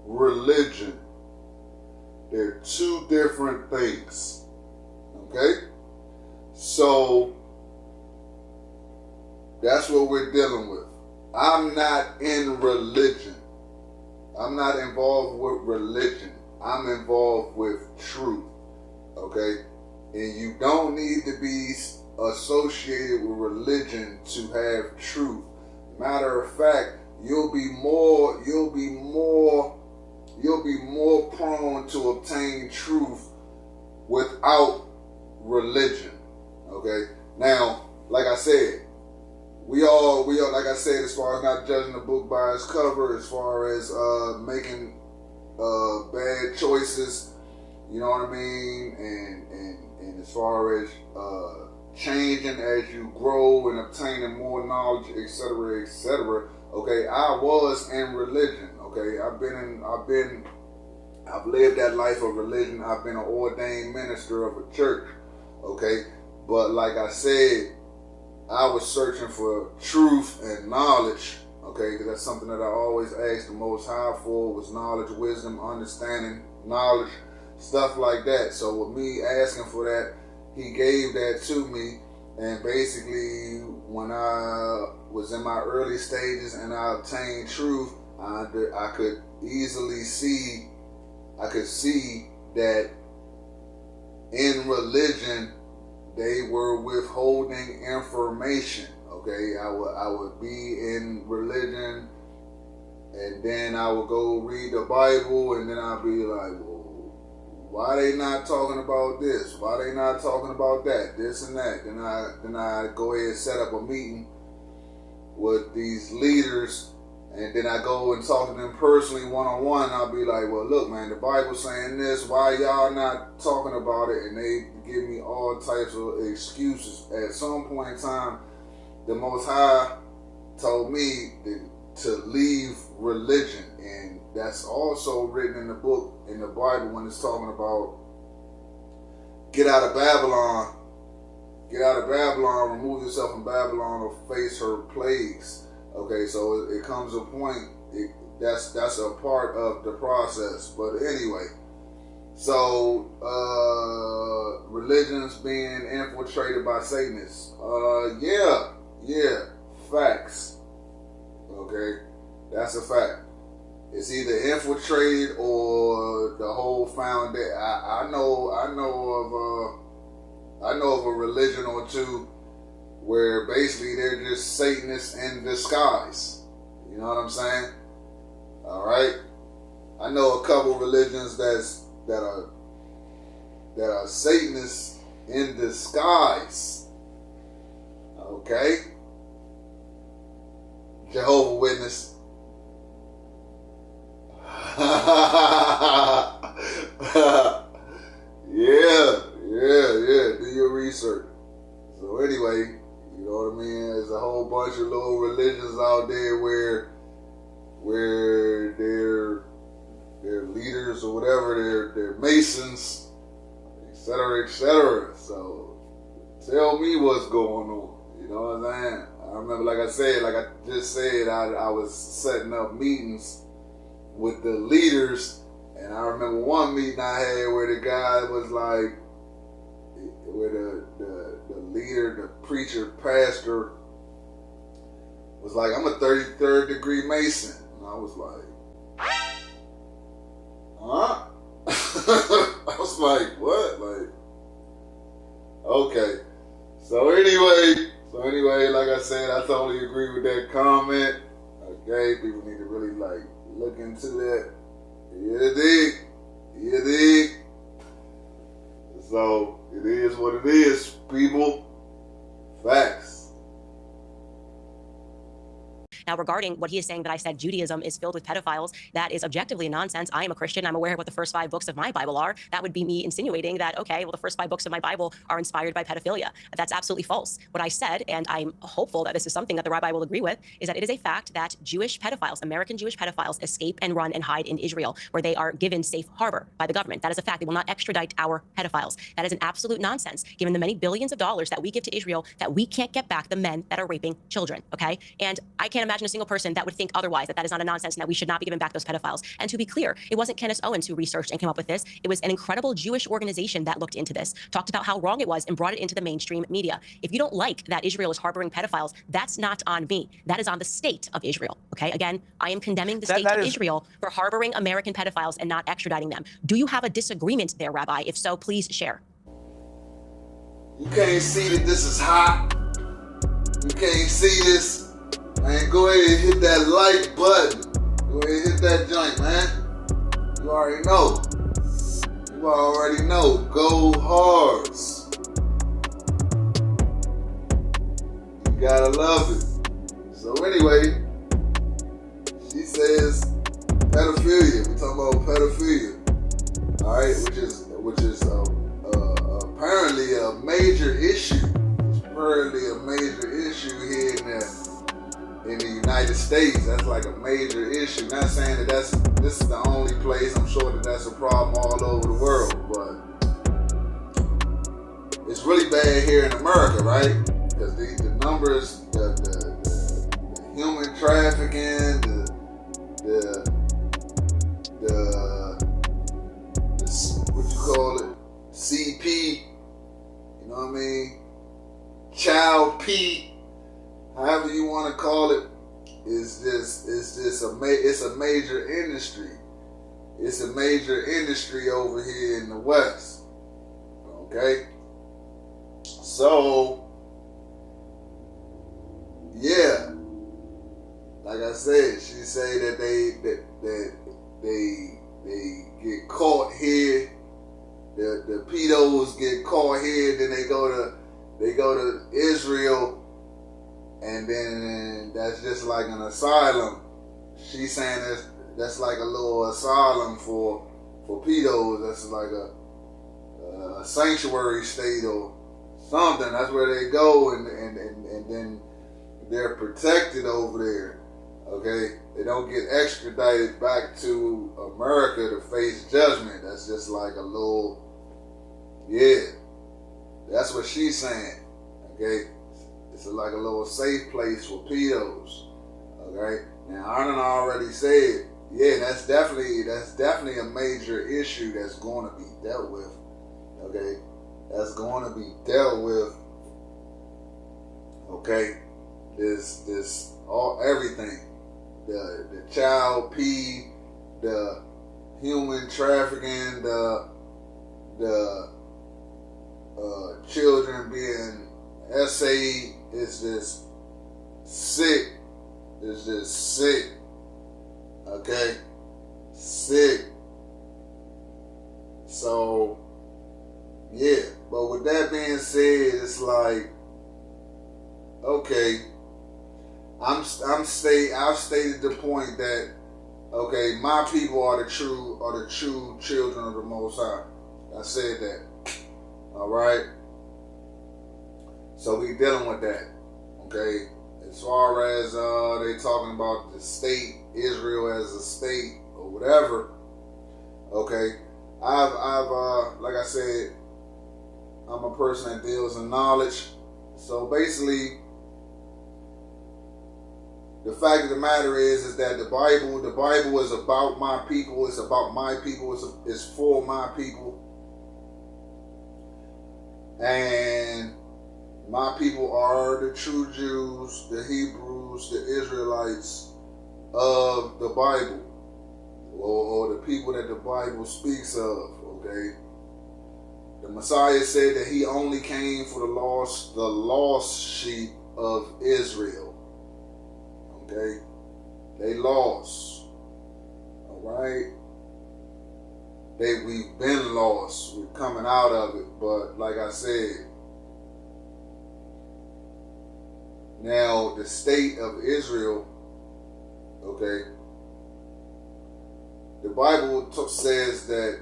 religion. They're two different things. Okay? So, that's what we're dealing with. I'm not in religion. I'm not involved with religion. I'm involved with truth. Okay? And you don't need to be associated with religion to have truth. Matter of fact, you'll be more prone to obtain truth without religion. Okay? Now, like I said, we all, like I said, as far as not judging the book by its cover, as far as making bad choices, you know what I mean, and as far as changing as you grow and obtaining more knowledge, etc., etc. Okay, I was in religion. Okay, I've lived that life of religion. I've been an ordained minister of a church. Okay, but like I said, I was searching for truth and knowledge, okay, because that's something that I always asked the Most High for, was knowledge, wisdom, understanding, knowledge, stuff like that. So with me asking for that, he gave that to me, and basically when I was in my early stages and I obtained truth, I could easily see, that in religion, they were withholding information. Okay, I would be in religion, and then I would go read the Bible, and then I'd be like, well, why they not talking about this? Why they not talking about that? This and that. Then I go ahead and set up a meeting with these leaders, and then I go and talk to them personally one-on-one. I'll be like, well, look, man, the Bible's saying this. Why y'all not talking about it? And they give me all types of excuses. At some point in time, the Most High told me to leave religion. And that's also written in the book, in the Bible, when it's talking about get out of Babylon. Get out of Babylon, remove yourself from Babylon, or face her plagues. Okay, so it comes a point, that's a part of the process. But anyway, So, religions being infiltrated by Satanists. Yeah, facts. Okay, that's a fact. It's either infiltrated or the whole foundation. I know of a religion or two where basically they're just Satanists in disguise. You know what I'm saying? All right. I know a couple religions that are Satanists in disguise. Okay. Jehovah's Witness. Yeah. Do your research. So anyway, you know what I mean? There's a whole bunch of little religions out there where they're leaders or whatever, they're Masons, etc. So tell me what's going on. You know what I'm saying? I remember, like I just said, I was setting up meetings with the leaders, and I remember one meeting I had where the guy was like, where the leader, the preacher, pastor was like, I'm a 33rd degree Mason. And I was like, huh? I was like, what? Like, okay. So anyway, like I said, I totally agree with that comment. Okay, people need to really like look into that. You dig? So it is what it is, people. Facts. Now, regarding what he is saying that I said Judaism is filled with pedophiles, that is objectively nonsense. I am a Christian. I'm aware of what the first 5 books of my Bible are. That would be me insinuating that, okay, well, the first 5 books of my Bible are inspired by pedophilia. That's absolutely false. What I said, and I'm hopeful that this is something that the rabbi will agree with, is that it is a fact that Jewish pedophiles, American Jewish pedophiles, escape and run and hide in Israel, where they are given safe harbor by the government. That is a fact. They will not extradite our pedophiles. That is an absolute nonsense, given the many billions of dollars that we give to Israel, that we can't get back the men that are raping children, okay? And I can't imagine a single person that would think otherwise, that is not a nonsense and that we should not be giving back those pedophiles. And to be clear, it wasn't Candice Owens who researched and came up with this. It was an incredible Jewish organization that looked into this, talked about how wrong it was, and brought it into the mainstream media. If you don't like that Israel is harboring pedophiles, that's not on me. That is on the state of Israel, okay? Again, I am condemning the state of Israel for harboring American pedophiles and not extraditing them. Do you have a disagreement there, Rabbi? If so, please share. You can't see that this is hot. You can't see this. Man, go ahead and hit that like button. Go ahead and hit that joint, man. You already know. Go Hards. You gotta love it. So anyway, she says pedophilia. We talking about pedophilia. All right, which is apparently a major issue. It's apparently a major issue here in the United States. That's like a major issue. Not saying that this is the only place. I'm sure that that's a problem all over the world, but it's really bad here in America, right? Because the numbers, the human trafficking, the what you call it, CP, you know what I mean? Child P, however you want to call it, it's a major industry. It's a major industry over here in the West. Okay? So, yeah. Like I said, she say that they get caught here. The pedos get caught here, then they go to Israel, and then that's just like an asylum. She's saying that's like a little asylum for pedos. That's like a sanctuary state or something. That's where they go, and then they're protected over there. Okay, they don't get extradited back to America to face judgment. That's just like a little, yeah. That's what she's saying. Okay, it's like a little safe place for pedos. Okay, now I done already said yeah, that's definitely a major issue that's going to be dealt with. Okay, that's going to be dealt with. Okay, this everything, the child P, the human trafficking, the children being essayed is just sick. It's just sick. Okay, sick. So yeah, but with that being said, it's like, okay, I've stated the point that, okay, my people are the true children of the Most High. I said that. All right. So we dealing with that. Okay. As far as they talking about the state, Israel as a state or whatever. Okay. I've like I said, I'm a person that deals in knowledge. So basically, the fact of the matter is that the Bible is about my people. It's about my people. It's for my people. And my people are the true Jews, the Hebrews, the Israelites of the Bible, or the people that the Bible speaks of. Okay. The Messiah said that he only came for the lost sheep of Israel. Okay, they lost. All right, we've been lost. We're coming out of it, but like I said, now the state of Israel. Okay, the Bible says that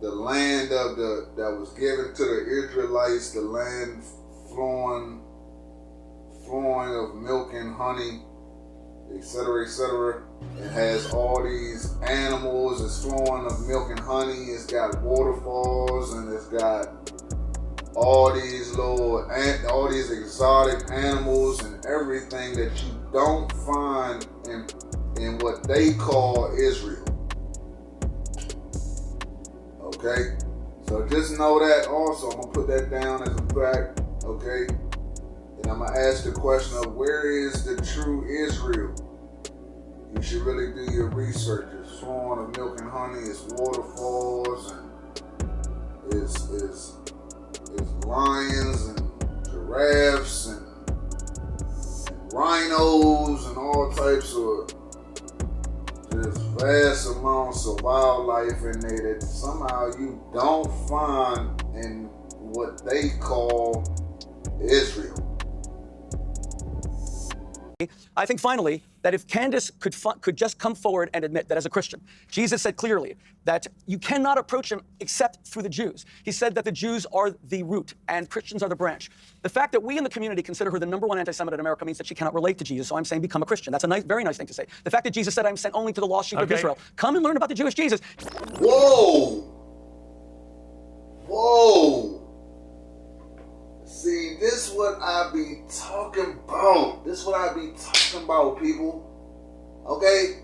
the land that was given to the Israelites, the land flowing of milk and honey, etc. It has all these animals. It's flowing of milk and honey. It's got waterfalls, and it's got all these exotic animals and everything that you don't find in what they call Israel. Okay, so just know that also. I'm gonna put that down as a fact. Okay. And I'm going to ask the question of, where is the true Israel? You should really do your research. It's flowing of milk and honey. It's waterfalls, and it's lions and giraffes and rhinos and all types of just vast amounts of wildlife in there that somehow you don't find in what they call Israel. I think finally that if Candice could just come forward and admit that as a Christian, Jesus said clearly that you cannot approach him except through the Jews. He said that the Jews are the root and Christians are the branch. The fact that we in the community consider her the #1 anti-Semite in America means that she cannot relate to Jesus. So I'm saying become a Christian. That's a very nice thing to say. The fact that Jesus said I'm sent only to the lost sheep of Israel. Come and learn about the Jewish Jesus. Whoa. See, this is what I be talking about. People. Okay?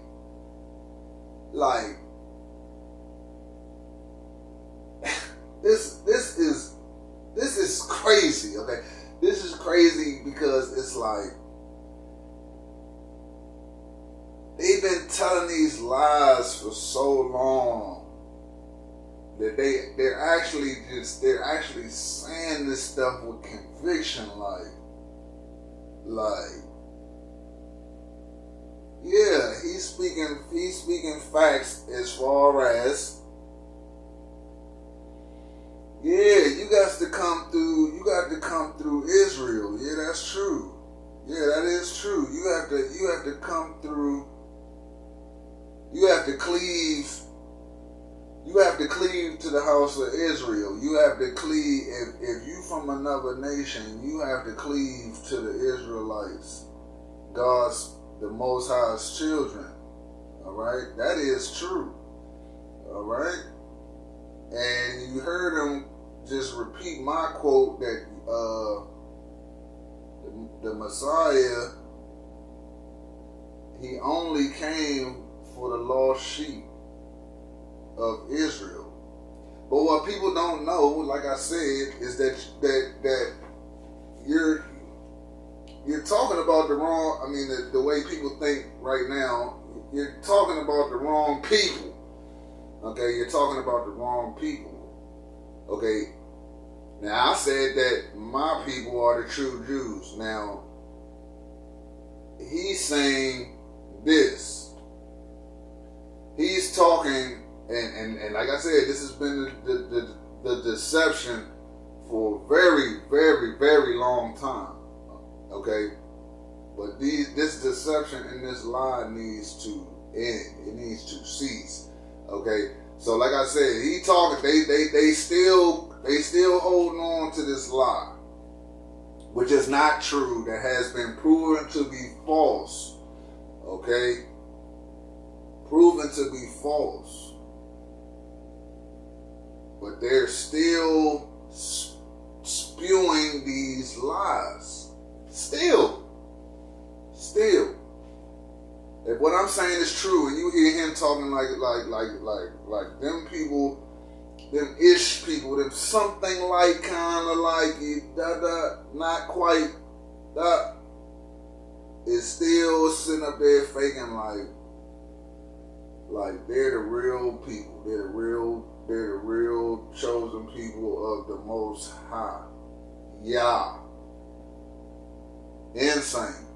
Like, this is crazy, okay? This is crazy because it's like, they've been telling these lies for so long that they're actually saying this stuff with conviction, like yeah, he's speaking facts as far as, yeah, you got to come through Israel. Yeah, that's true. Yeah, that is true. You have to come through. You have to cleave. You have to cleave to the house of Israel. You have to cleave. If you from another nation, you have to cleave to the Israelites, the Most High's children. All right, that is true. All right, and you heard him just repeat my quote that the Messiah, he only came for the lost sheep of Israel. But what people don't know, like I said, is that you're talking about the wrong. I mean, the way people think right now, you're talking about the wrong people. Okay, you're talking about the wrong people. Okay, now I said that my people are the true Jews. Now he's saying this. He's talking, and like I said, this has been the deception for a very, very, very long time. Okay, but this deception and this lie needs to end. It needs to cease. Okay, so like I said, he talking. They still holding on to this lie, which is not true. That has been proven to be false. Okay, proven to be false, but they're still spewing these lies. Still. If what I'm saying is true, and you hear him talking like them people, them ish people, them something like kind of like not quite that, is still sitting up there faking like they're the real people. They're the real chosen people of the Most High. Yeah. Insane.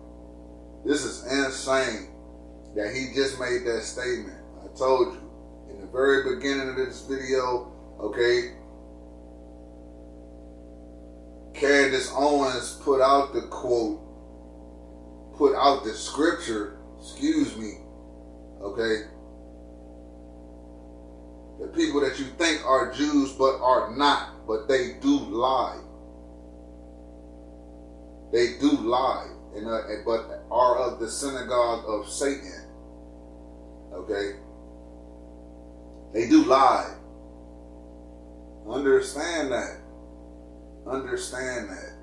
This is insane that he just made that statement. I told you in the very beginning of this video, okay, Candice Owens put out the quote, put out the scripture, okay, the people that you think are Jews but are not, but they do lie. They do lie, but are of the synagogue of Satan. Okay? They do lie. Understand that. Understand that.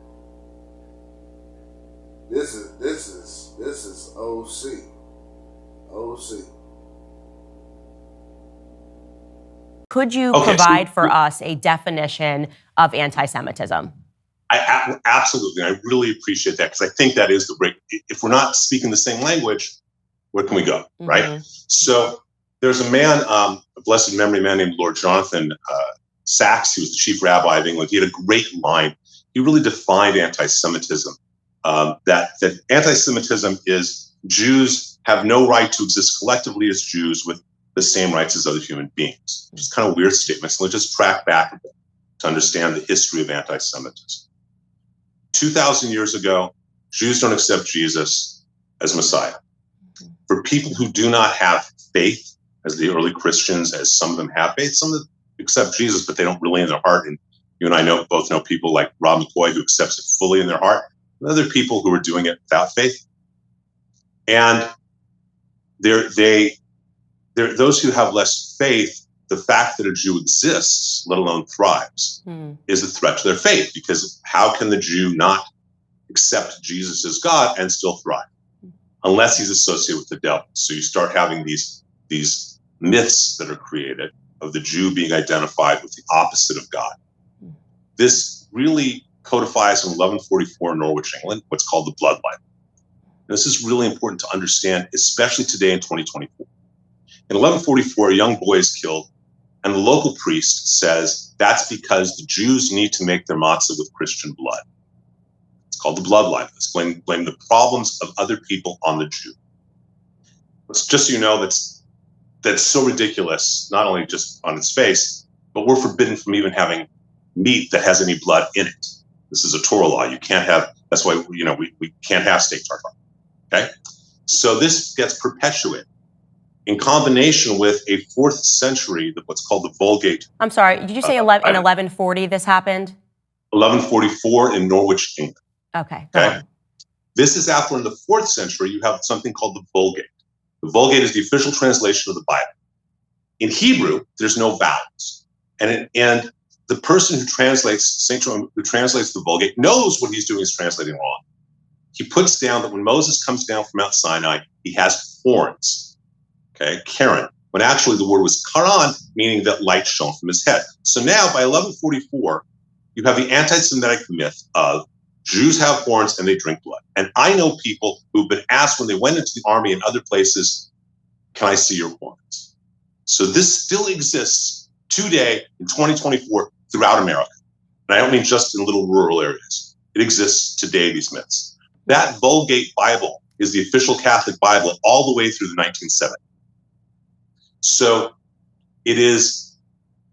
This is OC. OC. Could you provide for us a definition of anti-Semitism? Absolutely. I really appreciate that, because I think that is the break. If we're not speaking the same language, where can we go, right? So there's a man, a blessed memory man named Lord Jonathan Sachs, who was the chief rabbi of England. He had a great line. He really defined anti-Semitism. That anti-Semitism is Jews have no right to exist collectively as Jews with the same rights as other human beings. Which is kind of a weird statement. So let's just track back a bit to understand the history of anti-Semitism. 2,000 years ago, Jews don't accept Jesus as Messiah. For people who do not have faith, as the early Christians, as some of them have faith, some of them accept Jesus, but they don't really in their heart. And you and I both know people like Rob McCoy who accepts it fully in their heart, and other people who are doing it without faith. And those who have less faith, the fact that a Jew exists, let alone thrives, is a threat to their faith, because how can the Jew not accept Jesus as God and still thrive? Unless he's associated with the devil. So you start having these myths that are created of the Jew being identified with the opposite of God. This really codifies in 1144 in Norwich, England, what's called the Blood Libel. This is really important to understand, especially today in 2024. In 1144, a young boy is killed, and the local priest says that's because the Jews need to make their matzah with Christian blood. It's called the Blood Libel. It's blame the problems of other people on the Jew. It's just so you know, that's so ridiculous, not only just on its face, but we're forbidden from even having meat that has any blood in it. This is a Torah law. You can't have, that's why, we can't have steak tartare. Okay? So this gets perpetuated in combination with a 4th century, what's called the Vulgate. I'm sorry, did you say in 1140 this happened? 1144 in Norwich, England. Okay. This is after, in the 4th century, you have something called the Vulgate. The Vulgate is the official translation of the Bible. In Hebrew, there's no vowels. And the person who translates, St. Jerome, who translates the Vulgate, knows what he's doing is translating wrong. He puts down that when Moses comes down from Mount Sinai, he has horns. okay, Karen, when actually the word was Karan, meaning that light shone from his head. So now by 1144, you have the anti-Semitic myth of Jews have horns and they drink blood. And I know people who've been asked when they went into the army and other places, can I see your horns? So this still exists today in 2024 throughout America. And I don't mean just in little rural areas. It exists today, these myths. That Vulgate Bible is the official Catholic Bible all the way through the 1970s. So it is,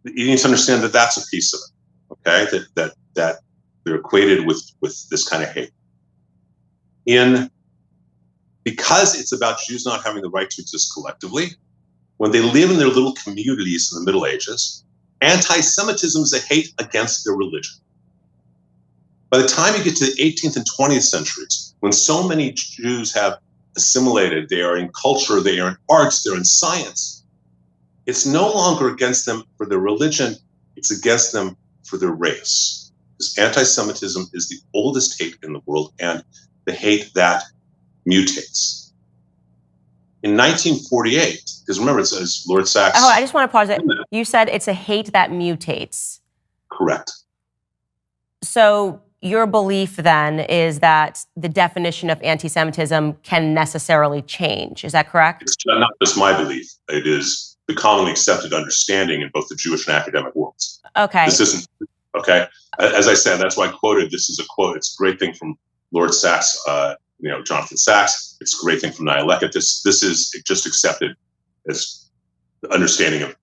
you need to understand that that's a piece of it, okay? That they're equated with this kind of hate. Because it's about Jews not having the right to exist collectively, when they live in their little communities in the Middle Ages, anti-Semitism is a hate against their religion. By the time you get to the 18th and 20th centuries, when so many Jews have assimilated, they are in culture, they are in arts, they're in science, it's no longer against them for their religion, it's against them for their race. Because anti-Semitism is the oldest hate in the world, and the hate that mutates. In 1948, because remember, it says Lord Sachs. Oh, I just want to pause it. You said it's a hate that mutates. Correct. So your belief then is that the definition of anti-Semitism can necessarily change. Is that correct? It's not just my belief. It is the commonly accepted understanding in both the Jewish and academic worlds. Okay. This isn't, okay? As I said, that's why I quoted, this is a quote. It's a great thing from Lord Sachs, Jonathan Sachs. It's a great thing from Nia Leckett. This is just accepted as the understanding of,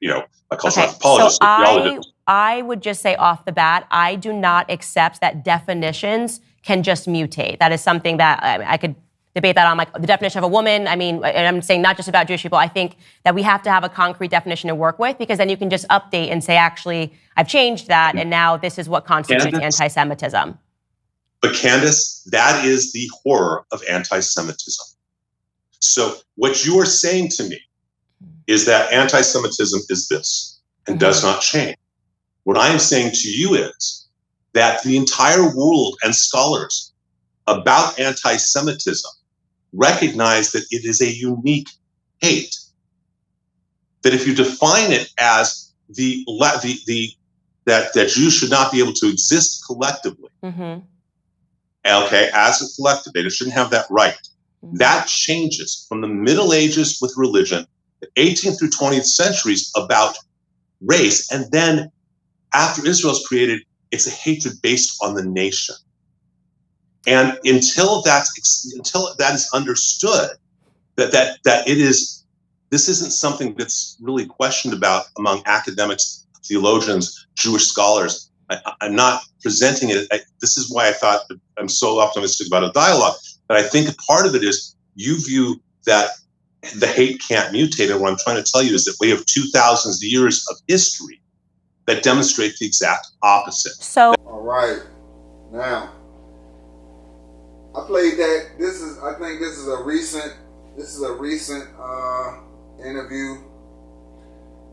a cultural anthropologist. So I would just say off the bat, I do not accept that definitions can just mutate. That is something that I could debate that on, like the definition of a woman. I mean, and I'm saying not just about Jewish people. I think that we have to have a concrete definition to work with, because then you can just update and say, actually, I've changed that, and now this is what constitutes anti-Semitism. But Candice, that is the horror of anti-Semitism. So what you are saying to me is that anti-Semitism is this and does not change. What I am saying to you is that the entire world and scholars about anti-Semitism recognize that it is a unique hate. That if you define it as that Jews should not be able to exist collectively, okay, as a collective, they just shouldn't have that right. That changes from the Middle Ages with religion, the 18th through 20th centuries about race, and then after Israel's created, it's a hatred based on the nation. And until that is understood, that it is, this isn't something that's really questioned about among academics, theologians, Jewish scholars. I'm not presenting it. This is why I thought I'm so optimistic about a dialogue. But I think part of it is you view that the hate can't mutate. And what I'm trying to tell you is that we have 2,000 years of history that demonstrate the exact opposite. So, all right, now I played that. I think this is a recent interview,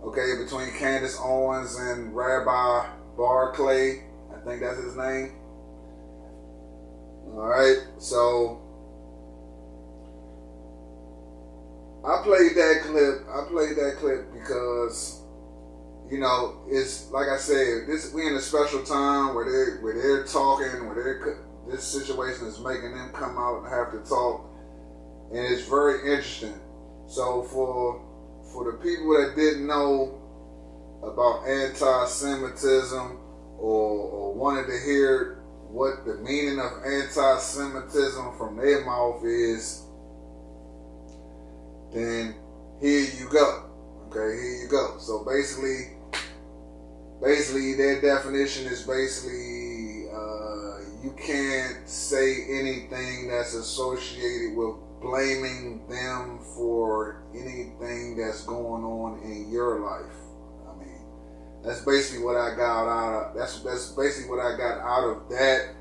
okay, between Candice Owens and Rabbi Barclay. I think that's his name. All right, so I played that clip because, it's like I said, we in a special time where they're talking, this situation is making them come out and have to talk, and it's very interesting. So for the people that didn't know about anti-Semitism or wanted to hear what the meaning of anti-Semitism from their mouth is, then here you go. Okay, here you go. So basically their definition is you can't say anything that's associated with blaming them for anything that's going on in your life. I mean, that's basically what I got out of. That's basically what I got out of that.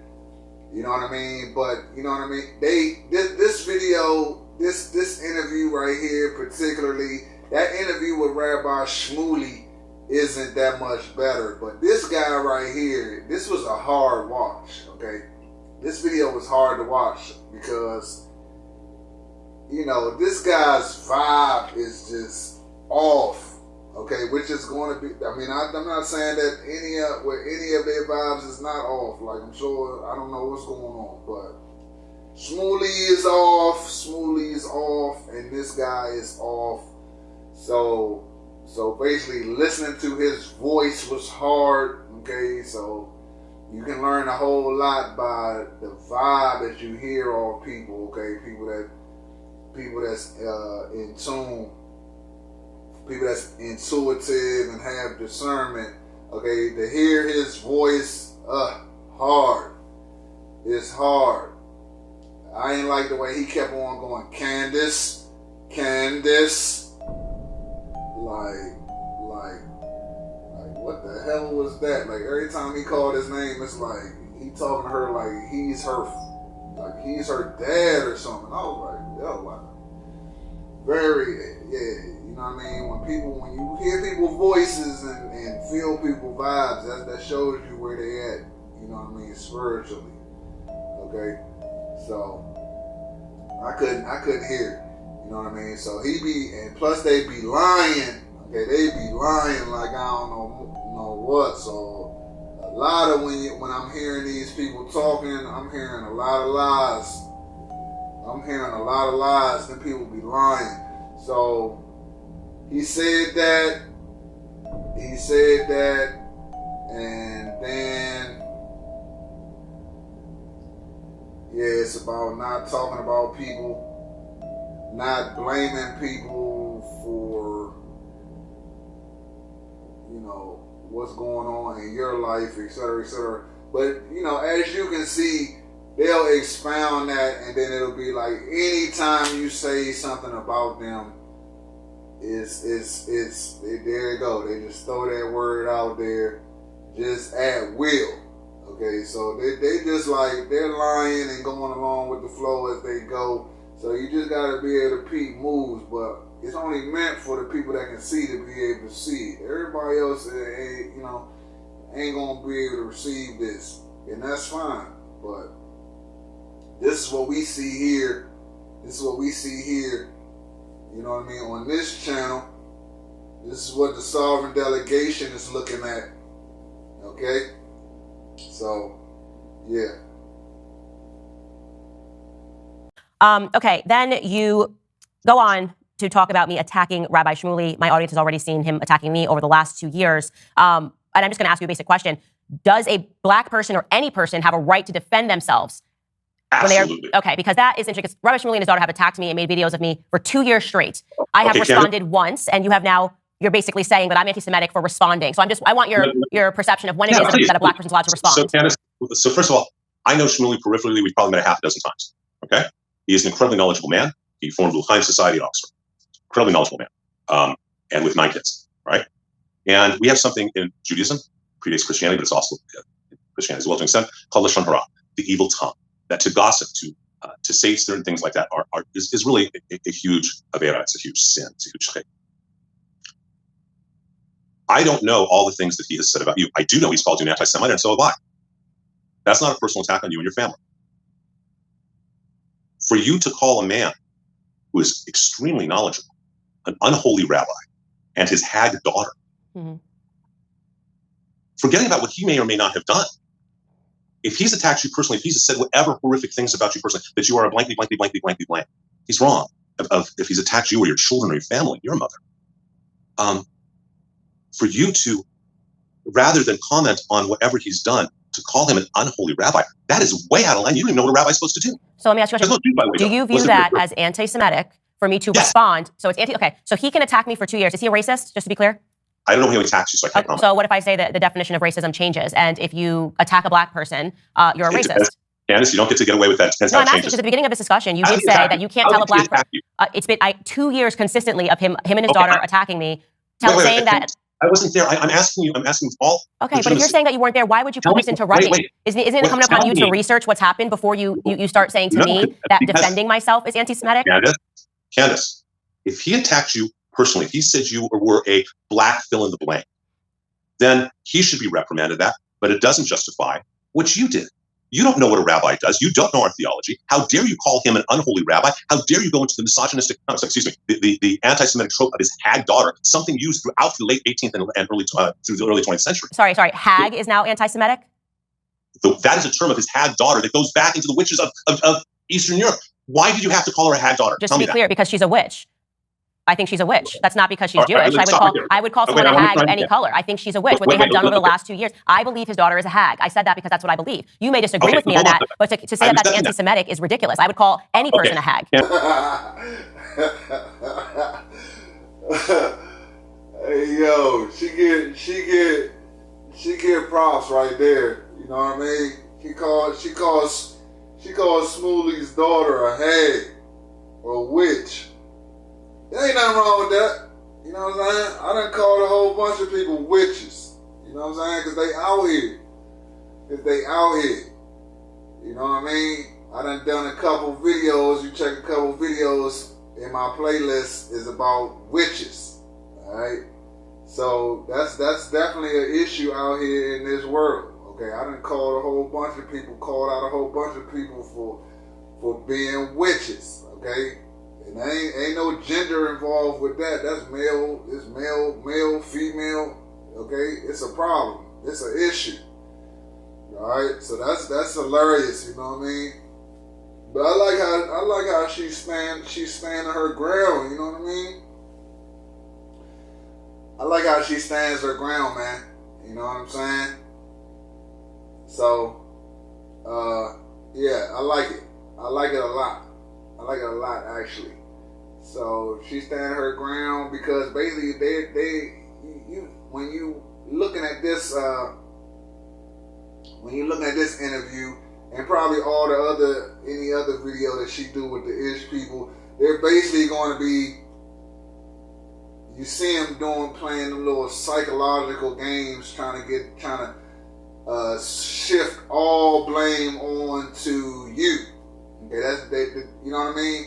You know what I mean? But you know what I mean? This video, this interview right here, particularly that interview with Rabbi Shmuley, isn't that much better. But this guy right here, this was a hard watch. Okay, this video was hard to watch because you know, this guy's vibe is just off. Okay, which is going to be. I mean, I'm not saying that any of their vibes is not off. Like, I'm sure, I don't know what's going on, but Shmuley is off, and this guy is off. So basically, listening to his voice was hard. Okay, so you can learn a whole lot by the vibe that you hear off people. Okay, people that's in tune. People that's intuitive and have discernment, okay, to hear his voice, hard. It's hard. I ain't like the way he kept on going, Candice. Like, what the hell was that? Like, every time he called his name, it's like, he talking to her like he's her dad or something. I was like, yo, wow. You know what I mean? When you hear people's voices and feel people's vibes, that shows you where they at. You know what I mean? Spiritually. Okay? So I couldn't hear. You know what I mean? So and plus they be lying. Okay, they be lying like I don't know what. So a lot of when I'm hearing these people talking, I'm hearing a lot of lies. Then people be lying. So he said that, and then, yeah, it's about not talking about people, not blaming people for, you know, what's going on in your life, etc., etc. But, you know, as you can see, they'll expound that, and then it'll be like, anytime you say something about them, there you go. They just throw that word out there just at will. Okay, so they just like, they're lying and going along with the flow as they go. So you just gotta be able to peep moves, but it's only meant for the people that can see to be able to see it. Everybody else ain't gonna be able to receive this, and that's fine. But this is what we see here. You know what I mean? On this channel, this is what the sovereign delegation is looking at. Okay? So, yeah. Okay, then you go on to talk about me attacking Rabbi Shmuley. My audience has already seen him attacking me over the last 2 years. And I'm just going to ask you a basic question. Does a black person or any person have a right to defend themselves? Absolutely. Okay, because that is interesting. Because Rabbi Shmuley and his daughter have attacked me and made videos of me for 2 years straight. I have responded once, and you're basically saying that I'm anti-Semitic for responding. So I want your perception of when it is that a black person's allowed to respond. So, Candice, first of all, I know Shmuley peripherally. We've probably met a half a dozen times. Okay, he is an incredibly knowledgeable man. He formed L'Chaim Society at Oxford. Incredibly knowledgeable man, and with 9 kids. Right, and we have something in Judaism, predates Christianity, but it's also Christianity as well to an extent, called Lashon Hara, the evil tongue. That to gossip, to say certain things like that is really a huge avera. It's a huge sin. It's a huge chait. I don't know all the things that he has said about you. I do know he's called you an anti-Semite, and so have I. That's not a personal attack on you and your family. For you to call a man who is extremely knowledgeable an unholy rabbi and his hag daughter, forgetting about what he may or may not have done. If he's attacked you personally, if he's said whatever horrific things about you personally, that you are a blankety, blankety, blankety, blankety, blank, he's wrong. If he's attacked you or your children or your family, your mother, for you to, rather than comment on whatever he's done, to call him an unholy rabbi, that is way out of line. You don't even know what a rabbi's supposed to do. So let me ask you a question. Do you view that as anti-Semitic for me to respond? So it's okay. So he can attack me for 2 years. Is he a racist, just to be clear? I don't know who attacks you, so I can't comment. So what if I say that the definition of racism changes, and if you attack a black person, you're a racist? Candice, you don't get to get away with that. It depends no, how I'm it asking changes. because at the beginning of this discussion, you did say that you can't tell a black person. It's been 2 years consistently of him and his daughter attacking me, saying that. I wasn't there. I'm asking all. Okay, but if you're saying that you weren't there, why would you put this into writing? Isn't it incumbent upon you to research what's happened before you start saying to me that defending myself is anti-Semitic? Candice, if he attacked you personally, if he said you were a black fill in the blank, then he should be reprimanded that, but it doesn't justify what you did. You don't know what a rabbi does. You don't know our theology. How dare you call him an unholy rabbi? How dare you go into the misogynistic, the anti-Semitic trope of his hag daughter, something used throughout the late 18th and early through the early 20th century. Sorry, hag is now anti-Semitic? That is a term of his hag daughter that goes back into the witches of Eastern Europe. Why did you have to call her a hag daughter? Just to be clear, because she's a witch. I think she's a witch. That's not because she's Jewish. I would call someone a hag of any color. I think she's a witch. What they have done over the last 2 years, I believe his daughter is a hag. I said that because that's what I believe. You may disagree with me on that, but to say that that's anti-Semitic is ridiculous. I would call any person a hag. Hey, yo, she get props right there. You know what I mean? She calls Shmuley's daughter a hag or a witch. There ain't nothing wrong with that. You know what I'm saying? I done called a whole bunch of people witches. You know what I'm saying? Because they out here. You know what I mean? I done a couple videos. You check a couple videos in my playlist is about witches. Alright? So that's definitely an issue out here in this world. Okay, I done called out a whole bunch of people for being witches. Okay? And ain't no gender involved with that. That's male, it's male, female. Okay, it's a problem. It's an issue. All right, so that's hilarious. You know what I mean? But I like how she's standing her ground. You know what I mean? I like how she stands her ground, man. You know what I'm saying? So, yeah, I like it. I like it a lot. I like it a lot, actually. So she's standing her ground because basically when you looking at this interview and probably any other video that she do with the Ish people, they're basically going to be, you see them playing them little psychological games, trying to shift all blame on to you. Okay, you know what I mean?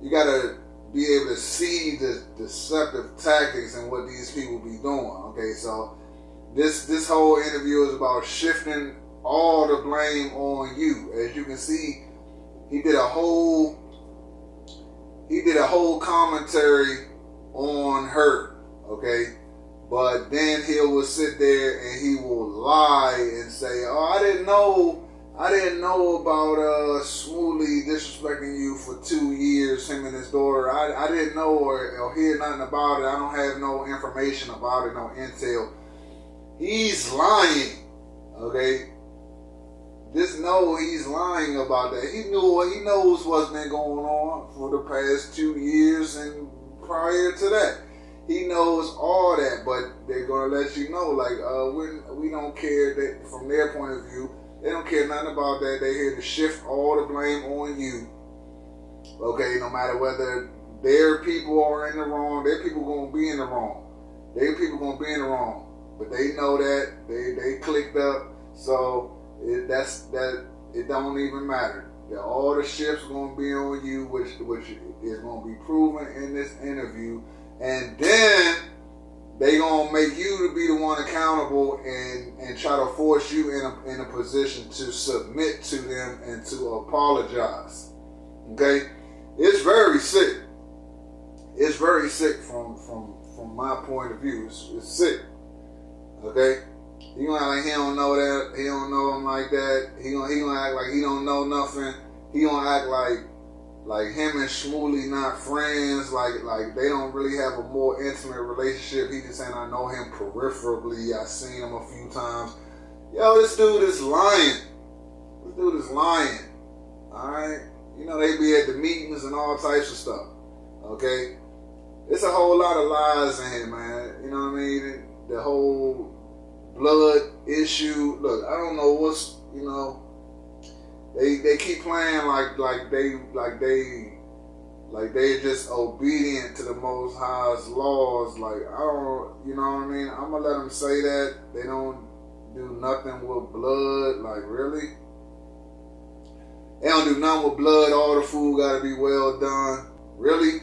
You gotta be able to see the deceptive tactics and what these people be doing. Okay, so this whole interview is about shifting all the blame on you. As you can see, he did a whole commentary on her. Okay, but then he will sit there and he will lie and say, "Oh, I didn't know about Shmuley disrespecting you for 2 years, him and his daughter. I didn't know or hear nothing about it. I don't have no information about it, no intel." He's lying. Okay? Just know he's lying about that. He knows what's been going on for the past 2 years and prior to that. He knows all that, but they're gonna let you know, like, we don't care that from their point of view. They don't care nothing about that. They're here to shift all the blame on you. Okay, no matter whether their people are in the wrong, their people gonna be in the wrong. Their people gonna be in the wrong. But they know that. They clicked up. So it don't even matter. That all the shifts gonna be on you, which is gonna be proven in this interview. And then they gonna make you to be the one accountable and try to force you in a position to submit to them and to apologize. Okay, it's very sick. It's very sick from my point of view. It's sick. Okay, he gonna act like he don't know that. He don't know him like that. He gonna act like he don't know nothing. He gonna act like him and Shmuley not friends, like they don't really have a more intimate relationship. He just saying, I know him peripherally, I seen him a few times. Yo, this dude is lying. Alright? You know, they be at the meetings and all types of stuff. Okay? It's a whole lot of lies in here, man. You know what I mean? The whole blood issue. Look, I don't know what's, you know, They keep playing like they just obedient to the Most High's laws. Like, I don't, you know what I mean? I'm gonna let them say that they don't do nothing with blood. Like, really? They don't do nothing with blood. All the food gotta be well done. Really?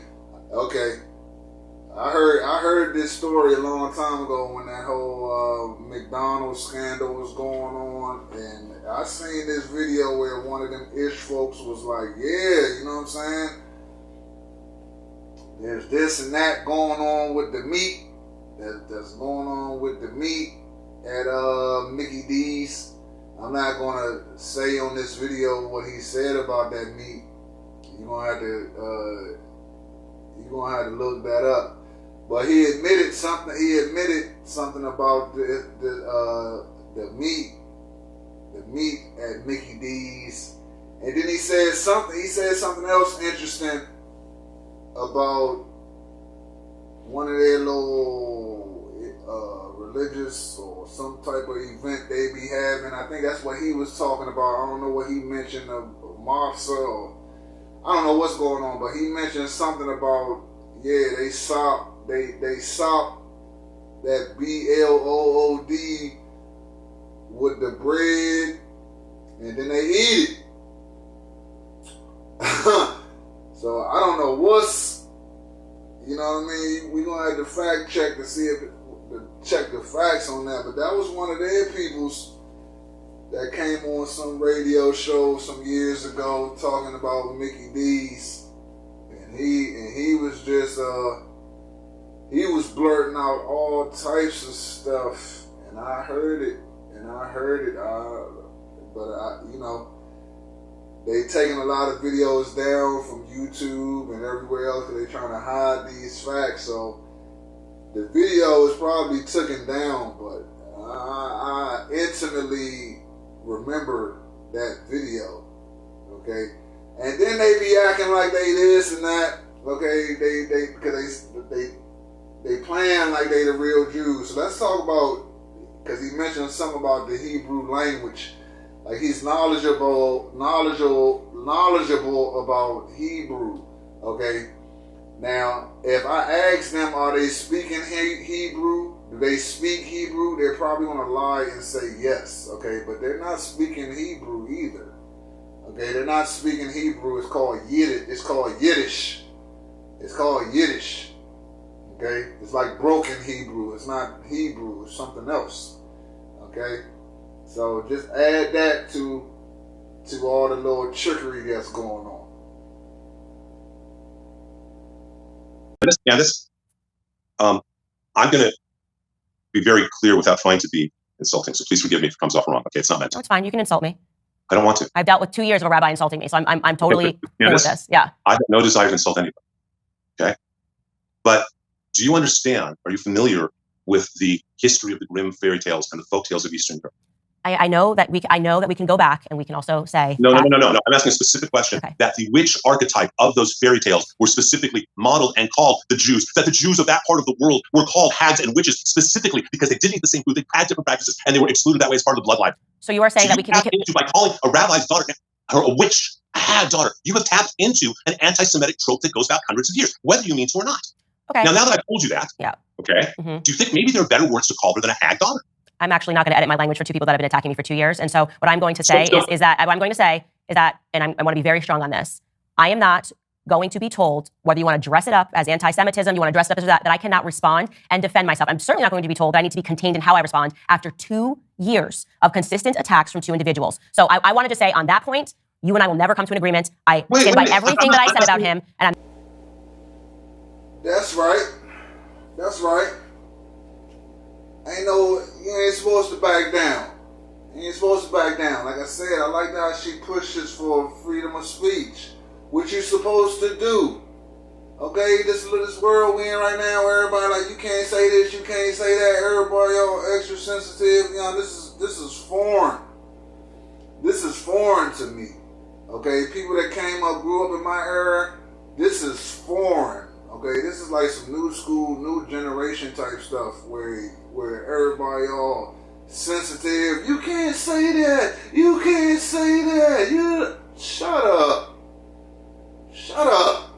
Okay. I heard this this story a long time ago when that whole McDonald's scandal was going on, and I seen this video where one of them ish folks was like, yeah, you know what I'm saying? There's this and that going on with the meat. That's going on with the meat at Mickey D's. I'm not gonna say on this video what he said about that meat. You're gonna have to look that up. But he admitted something. He admitted something about the meat at Mickey D's, and then he said something. He said something else interesting about one of their little religious or some type of event they be having. I think that's what he was talking about. I don't know what he mentioned of Martha, or I don't know what's going on, but he mentioned something about, yeah, they sop that BLOOD with the bread, and then they eat it. So I don't know what's, you know what I mean? We're gonna have to fact check to see if check the facts on that. But that was one of their peoples that came on some radio show some years ago talking about Mickey D's, and he was just he was blurting out all types of stuff, and I heard it, but you know, they taking a lot of videos down from YouTube and everywhere else because they trying to hide these facts. So the video is probably taken down, but I intimately remember that video. Okay, and then they be acting like they this and that. Okay, they playing like they the real Jews. So let's talk about, because he mentioned something about the Hebrew language. Like he's knowledgeable about Hebrew. Okay. Now, if I ask them, are they speaking Hebrew? Do they speak Hebrew? They're probably going to lie and say yes. Okay, but they're not speaking Hebrew either. Okay, they're not speaking Hebrew. It's called Yiddish. It's called Yiddish. It's called Yiddish. Okay, it's like broken Hebrew. It's not Hebrew. It's something else. Okay. So just add that to all the little trickery that's going on. I'm going to be very clear without trying to be insulting. So please forgive me if it comes off wrong. Okay, it's not meant to. No, it's fine. You can insult me. I don't want to. I've dealt with 2 years of a rabbi insulting me, so I'm totally cool with this. Yeah. I have no desire to insult anybody. Okay, but do you understand? Are you familiar with the history of the Grimm fairy tales and the folk tales of Eastern Europe? I know that we can go back, and we can also say no. I'm asking a specific question. Okay. That the witch archetype of those fairy tales were specifically modeled and called the Jews. That the Jews of that part of the world were called hags and witches specifically because they didn't eat the same food, they had different practices, and they were excluded that way as part of the bloodline. So you are saying that we can by calling a rabbi's daughter a witch, a hag daughter, you have tapped into an anti-Semitic trope that goes back hundreds of years, whether you mean to or not. Okay. Now that I've told you that, yeah. Okay, do you think maybe there are better words to call her than a hag daughter? I'm actually not going to edit my language for two people that have been attacking me for 2 years. And so what I'm going to say is that, and I want to be very strong on this. I am not going to be told whether you want to dress it up as anti-Semitism, you want to dress it up as that I cannot respond and defend myself. I'm certainly not going to be told that I need to be contained in how I respond after 2 years of consistent attacks from 2 individuals. So I wanted to say on that point, you and I will never come to an agreement. I stand by everything that I said about him. And That's right. That's right. You ain't supposed to back down. You ain't supposed to back down. Like I said, I like how she pushes for freedom of speech, which you're supposed to do. Okay, this world we in right now, everybody like, you can't say this, you can't say that. Everybody all extra sensitive. You know, this is foreign. This is foreign to me. Okay, people that grew up in my era, this is foreign. Okay, this is like some new school, new generation type stuff where everybody all sensitive. You can't say that. You can't say that. Shut up. Shut up.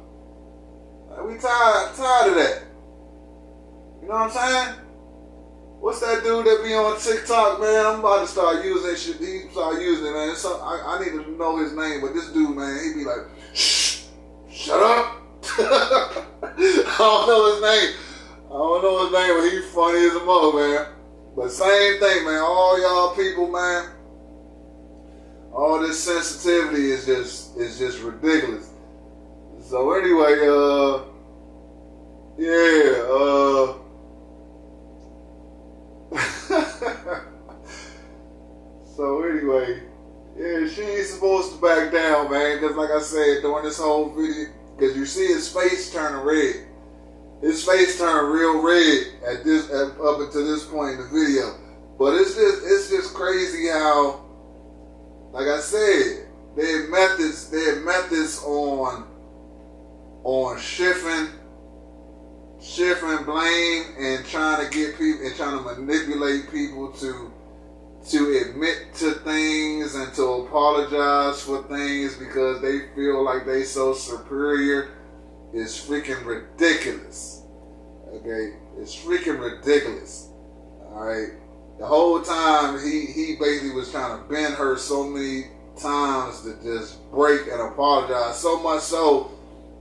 We tired of that. You know what I'm saying? What's that dude that be on TikTok, man? I'm about to start using shit. He start using it, man. I need to know his name, but this dude, man, he be like, shh, shut up. I don't know his name. don't know his name, but he's funny as a mother, man. But same thing, man. All y'all people, man. All this sensitivity is just ridiculous. So anyway, so anyway, she ain't supposed to back down, man. Because like I said, during this whole video, because you see his face turning red. His face turned real red up until this point in the video. But it's just crazy how, like I said, they had methods on shifting blame and trying to get people and trying to manipulate people to admit to things and to apologize for things because they feel like they so superior. Is freaking ridiculous. Okay? It's freaking ridiculous. Alright? The whole time he basically was trying to bend her so many times to just break and apologize. So much so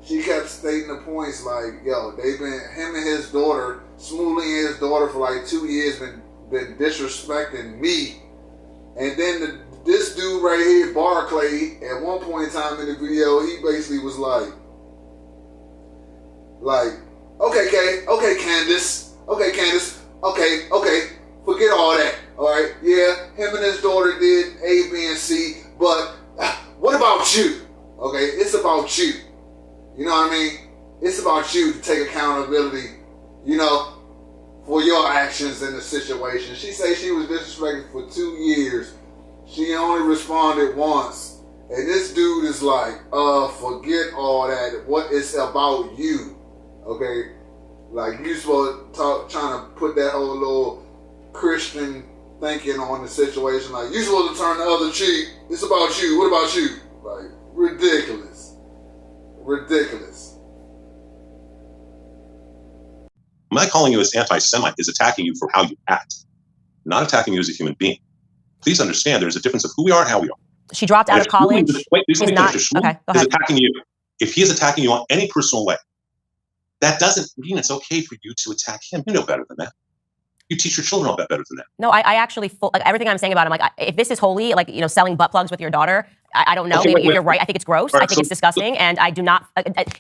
she kept stating the points like, yo, him and his daughter, Shmuley and his daughter for like 2 years been disrespecting me. And then this dude right here, Barclay, at one point in time in the video, he basically was like, okay, Candice, okay, forget all that, all right? Yeah, him and his daughter did A, B, and C, but what about you? Okay, it's about you. You know what I mean? It's about you to take accountability, you know, for your actions in the situation. She said she was disrespected for 2 years. She only responded once. And this dude is like, forget all that. What it's about you. Okay, like you supposed to trying to put that whole little Christian thinking on the situation. Like you supposed to turn the other cheek. It's about you. What about you? Like ridiculous. My calling you as anti-Semite is attacking you for how you act, not attacking you as a human being. Please understand, there's a difference of who we are and how we are. She dropped out of college. He's not okay. Go ahead. Attacking you. If he is attacking you on any personal way, that doesn't mean it's okay for you to attack him. You know better than that. You teach your children all that better than that. No, I actually, like, everything I'm saying about him, like, if this is holy, like, you know, selling butt plugs with your daughter, I don't know. Okay, maybe you're right. I think it's gross. I think it's disgusting. And I do not,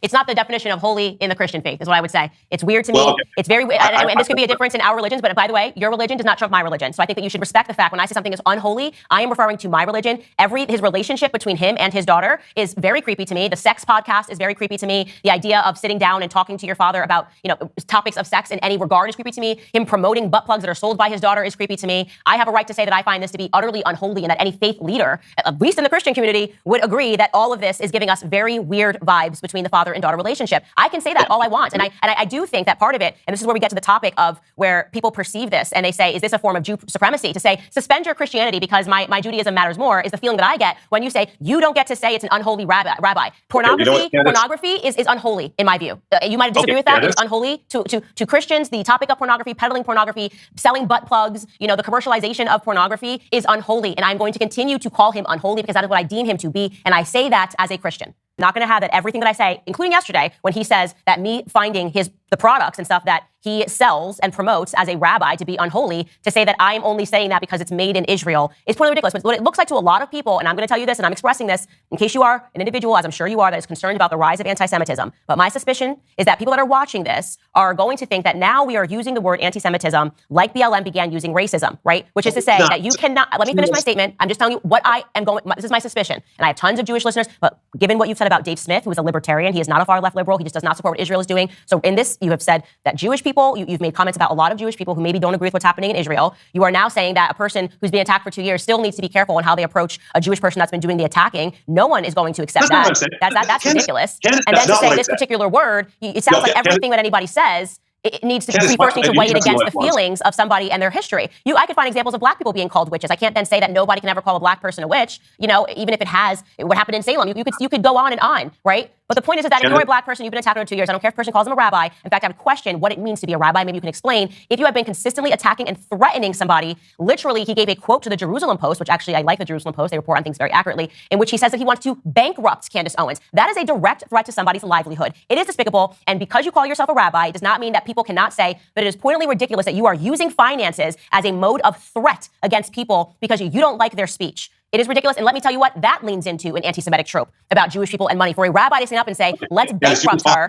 it's not the definition of holy in the Christian faith, is what I would say. It's weird to me. Well, okay. It's very weird. And this could be a difference in our religions. But by the way, your religion does not trump my religion. So I think that you should respect the fact when I say something is unholy, I am referring to my religion. His relationship between him and his daughter is very creepy to me. The sex podcast is very creepy to me. The idea of sitting down and talking to your father about, you know, topics of sex in any regard is creepy to me. Him promoting butt plugs that are sold by his daughter is creepy to me. I have a right to say that I find this to be utterly unholy and that any faith leader, at least in the Christian community, would agree that all of this is giving us very weird vibes between the father and daughter relationship. I can say that all I want. And I do think that part of it, and this is where we get to the topic of where people perceive this and they say, is this a form of Jew supremacy? To say, suspend your Christianity because my Judaism matters more is the feeling that I get when you say, you don't get to say it's an unholy rabbi. Pornography is unholy in my view. You might disagree with that. It's unholy to Christians. The topic of pornography, peddling pornography, selling butt plugs, you know, the commercialization of pornography is unholy. And I'm going to continue to call him unholy because that is what I deem him to be. And I say that as a Christian. I'm not going to have that everything that I say, including yesterday, when he says that me finding the products and stuff that he sells and promotes as a rabbi to be unholy, to say that I'm only saying that because it's made in Israel is totally ridiculous. But what it looks like to a lot of people, and I'm going to tell you this, and I'm expressing this in case you are an individual, as I'm sure you are, that is concerned about the rise of anti-Semitism. But my suspicion is that people that are watching this are going to think that now we are using the word anti-Semitism like BLM began using racism, right? Which is to say that you cannot, let me finish my statement. I'm just telling you what I am going, this is my suspicion. And I have tons of Jewish listeners, but given what you've said about Dave Smith, who is a libertarian, he is not a far left liberal. He just does not support what Israel is doing. So in this, you have said that Jewish people, you've made comments about a lot of Jewish people who maybe don't agree with what's happening in Israel. You are now saying that a person who's been attacked for 2 years still needs to be careful on how they approach a Jewish person that's been doing the attacking. No one is going to accept that. That's ridiculous. And then to say this particular word, it sounds like everything that anybody says, it needs to we first need to weigh it against the feelings of somebody and their history. I could find examples of black people being called witches. I can't then say that nobody can ever call a black person a witch. You know, even if it has what happened in Salem, you could go on and on, right? But the point is that if you're a black person, you've been attacked for 2 years. I don't care if a person calls him a rabbi. In fact, I would question what it means to be a rabbi. Maybe you can explain. If you have been consistently attacking and threatening somebody, literally, he gave a quote to the Jerusalem Post, which actually I like the Jerusalem Post. They report on things very accurately, in which he says that he wants to bankrupt Candice Owens. That is a direct threat to somebody's livelihood. It is despicable. And because you call yourself a rabbi, it does not mean that people cannot say that it is pointedly ridiculous that you are using finances as a mode of threat against people because you don't like their speech. It is ridiculous. And let me tell you what, that leans into an anti-Semitic trope about Jewish people and money. For a rabbi to stand up and say, let's bankrupt her.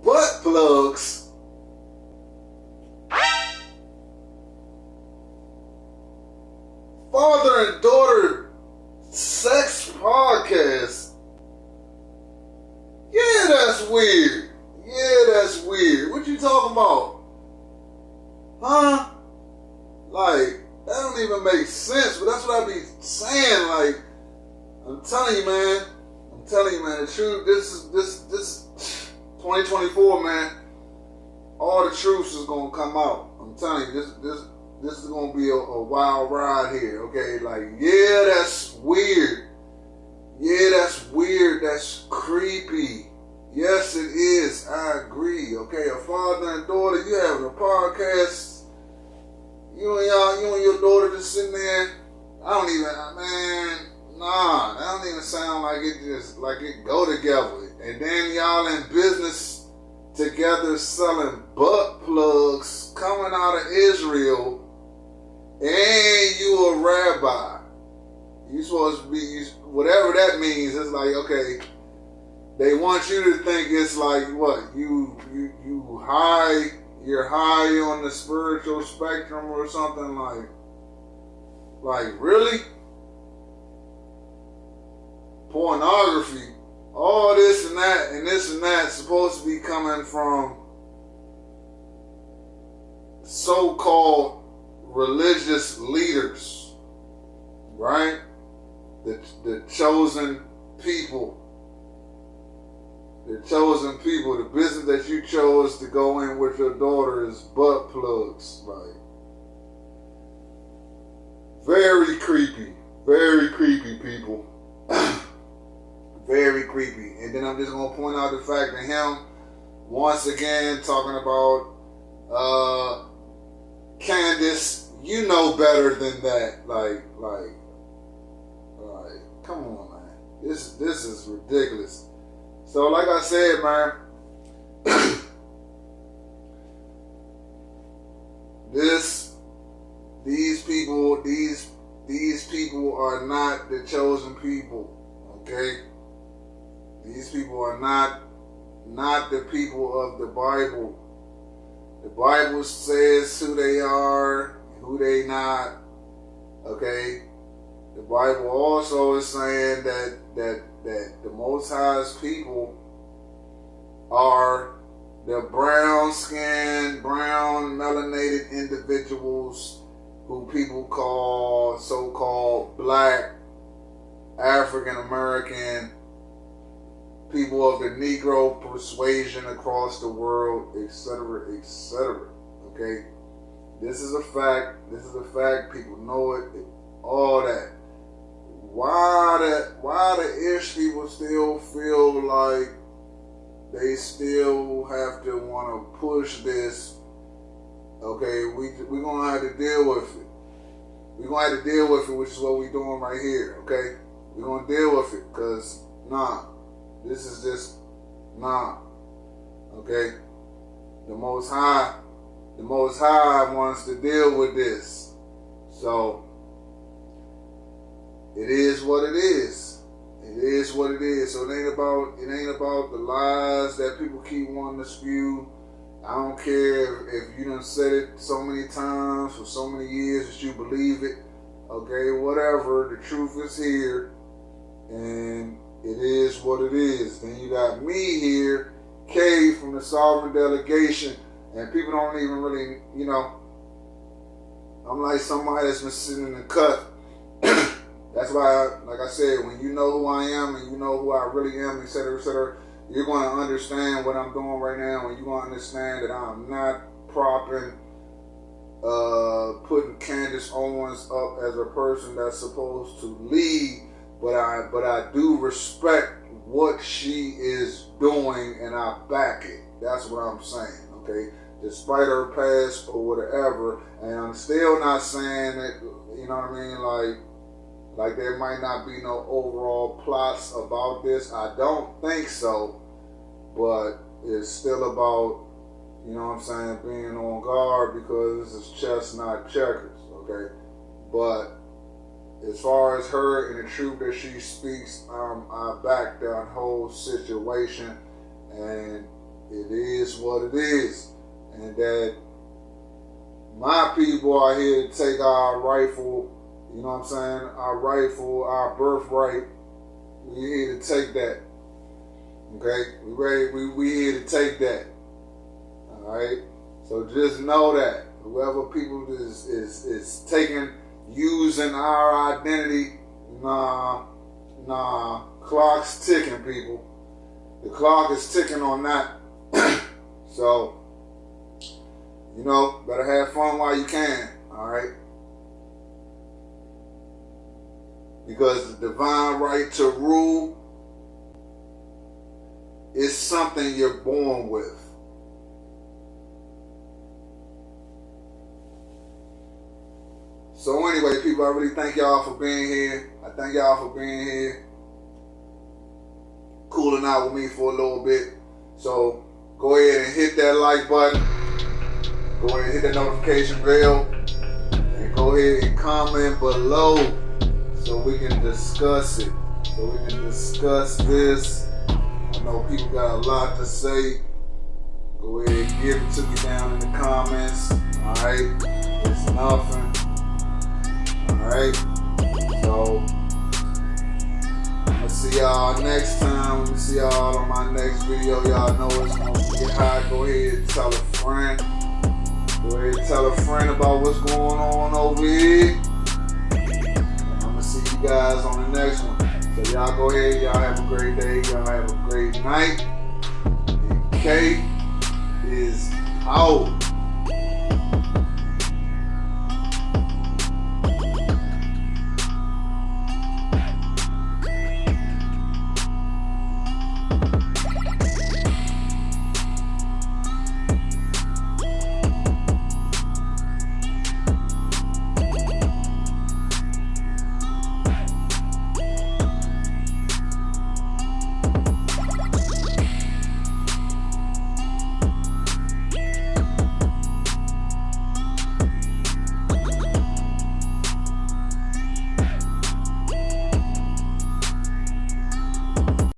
Butt plugs. Father and daughter sex podcast. Yeah, that's weird. Yeah, that's weird. What you talking about? Huh? Like, that don't even make sense, but that's what I be saying. Like, I'm telling you, man. The truth. This 2024, man. All the truth is gonna come out. I'm telling you, this is gonna be a wild ride here. Okay, like, yeah, that's weird. Yeah, that's weird. That's creepy. Yes, it is. I agree. Okay, a father and daughter, you having a podcast. You and your daughter just sitting there. That don't even sound like it go together. And then y'all in business together selling butt plugs coming out of Israel, and you a rabbi. You supposed to be, whatever that means. It's like, okay, they want you to think it's like what you high. You're high on the spiritual spectrum or something, like really? Pornography, all this and that supposed to be coming from so-called religious leaders, right? The chosen people. The chosen people, the business that you chose to go in with your daughter is butt plugs. Like, very creepy people. Very creepy. And then I'm just going to point out the fact that him, once again, talking about Candice, you know better than that. Like, come on, man. This is ridiculous. So, like I said, man, these people are not the chosen people, okay? These people are not the people of the Bible. The Bible says who they are, who they not, okay? The Bible also is saying that the Most High's people are the brown-skinned, brown melanated individuals who people call so-called black, African American, people of the Negro persuasion across the world, etc., etc. Okay, this is a fact. People know it. All that. Why the ish people still feel like they still have to want to push this? Okay, we're gonna have to deal with it. We're gonna have to deal with it, which is what we're doing right here. Okay, we're gonna deal with it, cause this is just okay. The Most High wants to deal with this, so. It is what it is. It is what it is. So it ain't about the lies that people keep wanting to spew. I don't care if you done said it so many times for so many years that you believe it. Okay, whatever. The truth is here, and it is what it is. Then you got me here, K from the Sovereign Delegation, and people don't even really, I'm like somebody that's been sitting in the cut. That's why, like I said, when you know who I am and you know who I really am, etc., you're going to understand what I'm doing right now, and you're going to understand that I'm not propping, putting Candice Owens up as a person that's supposed to lead but I do respect what she is doing, and I back it. That's what I'm saying, okay? Despite her past or whatever, and I'm still not saying that, you know what I mean, like there might not be no overall plots about this. I don't think so, but it's still about, you know what I'm saying, being on guard, because this is chess, not checkers, okay? But as far as her and the truth that she speaks, I back that whole situation, and it is what it is. And that my people are here to take our rightful, you know what I'm saying, our rightful, our birthright. We here to take that. Okay? We here to take that. Alright? So just know that whoever people is taking, using our identity, nah, clock's ticking, people. The clock is ticking on that. So, you know, better have fun while you can, alright? Because the divine right to rule is something you're born with. So anyway, people, I really thank y'all for being here. I thank y'all for being here, cooling out with me for a little bit. So go ahead and hit that like button. Go ahead and hit that notification bell. And go ahead and comment below so we can discuss it. So we can discuss this. I know people got a lot to say. Go ahead and give it to me down in the comments. Alright? It's nothing. Alright? So, I'll see y'all next time. We'll see y'all on my next video. Y'all know it's gonna get hot. Go ahead and tell a friend. Go ahead and tell a friend about what's going on over here. And I'm gonna see you guys on the next one. So y'all go ahead. Y'all have a great day. Y'all have a great night. And K is out.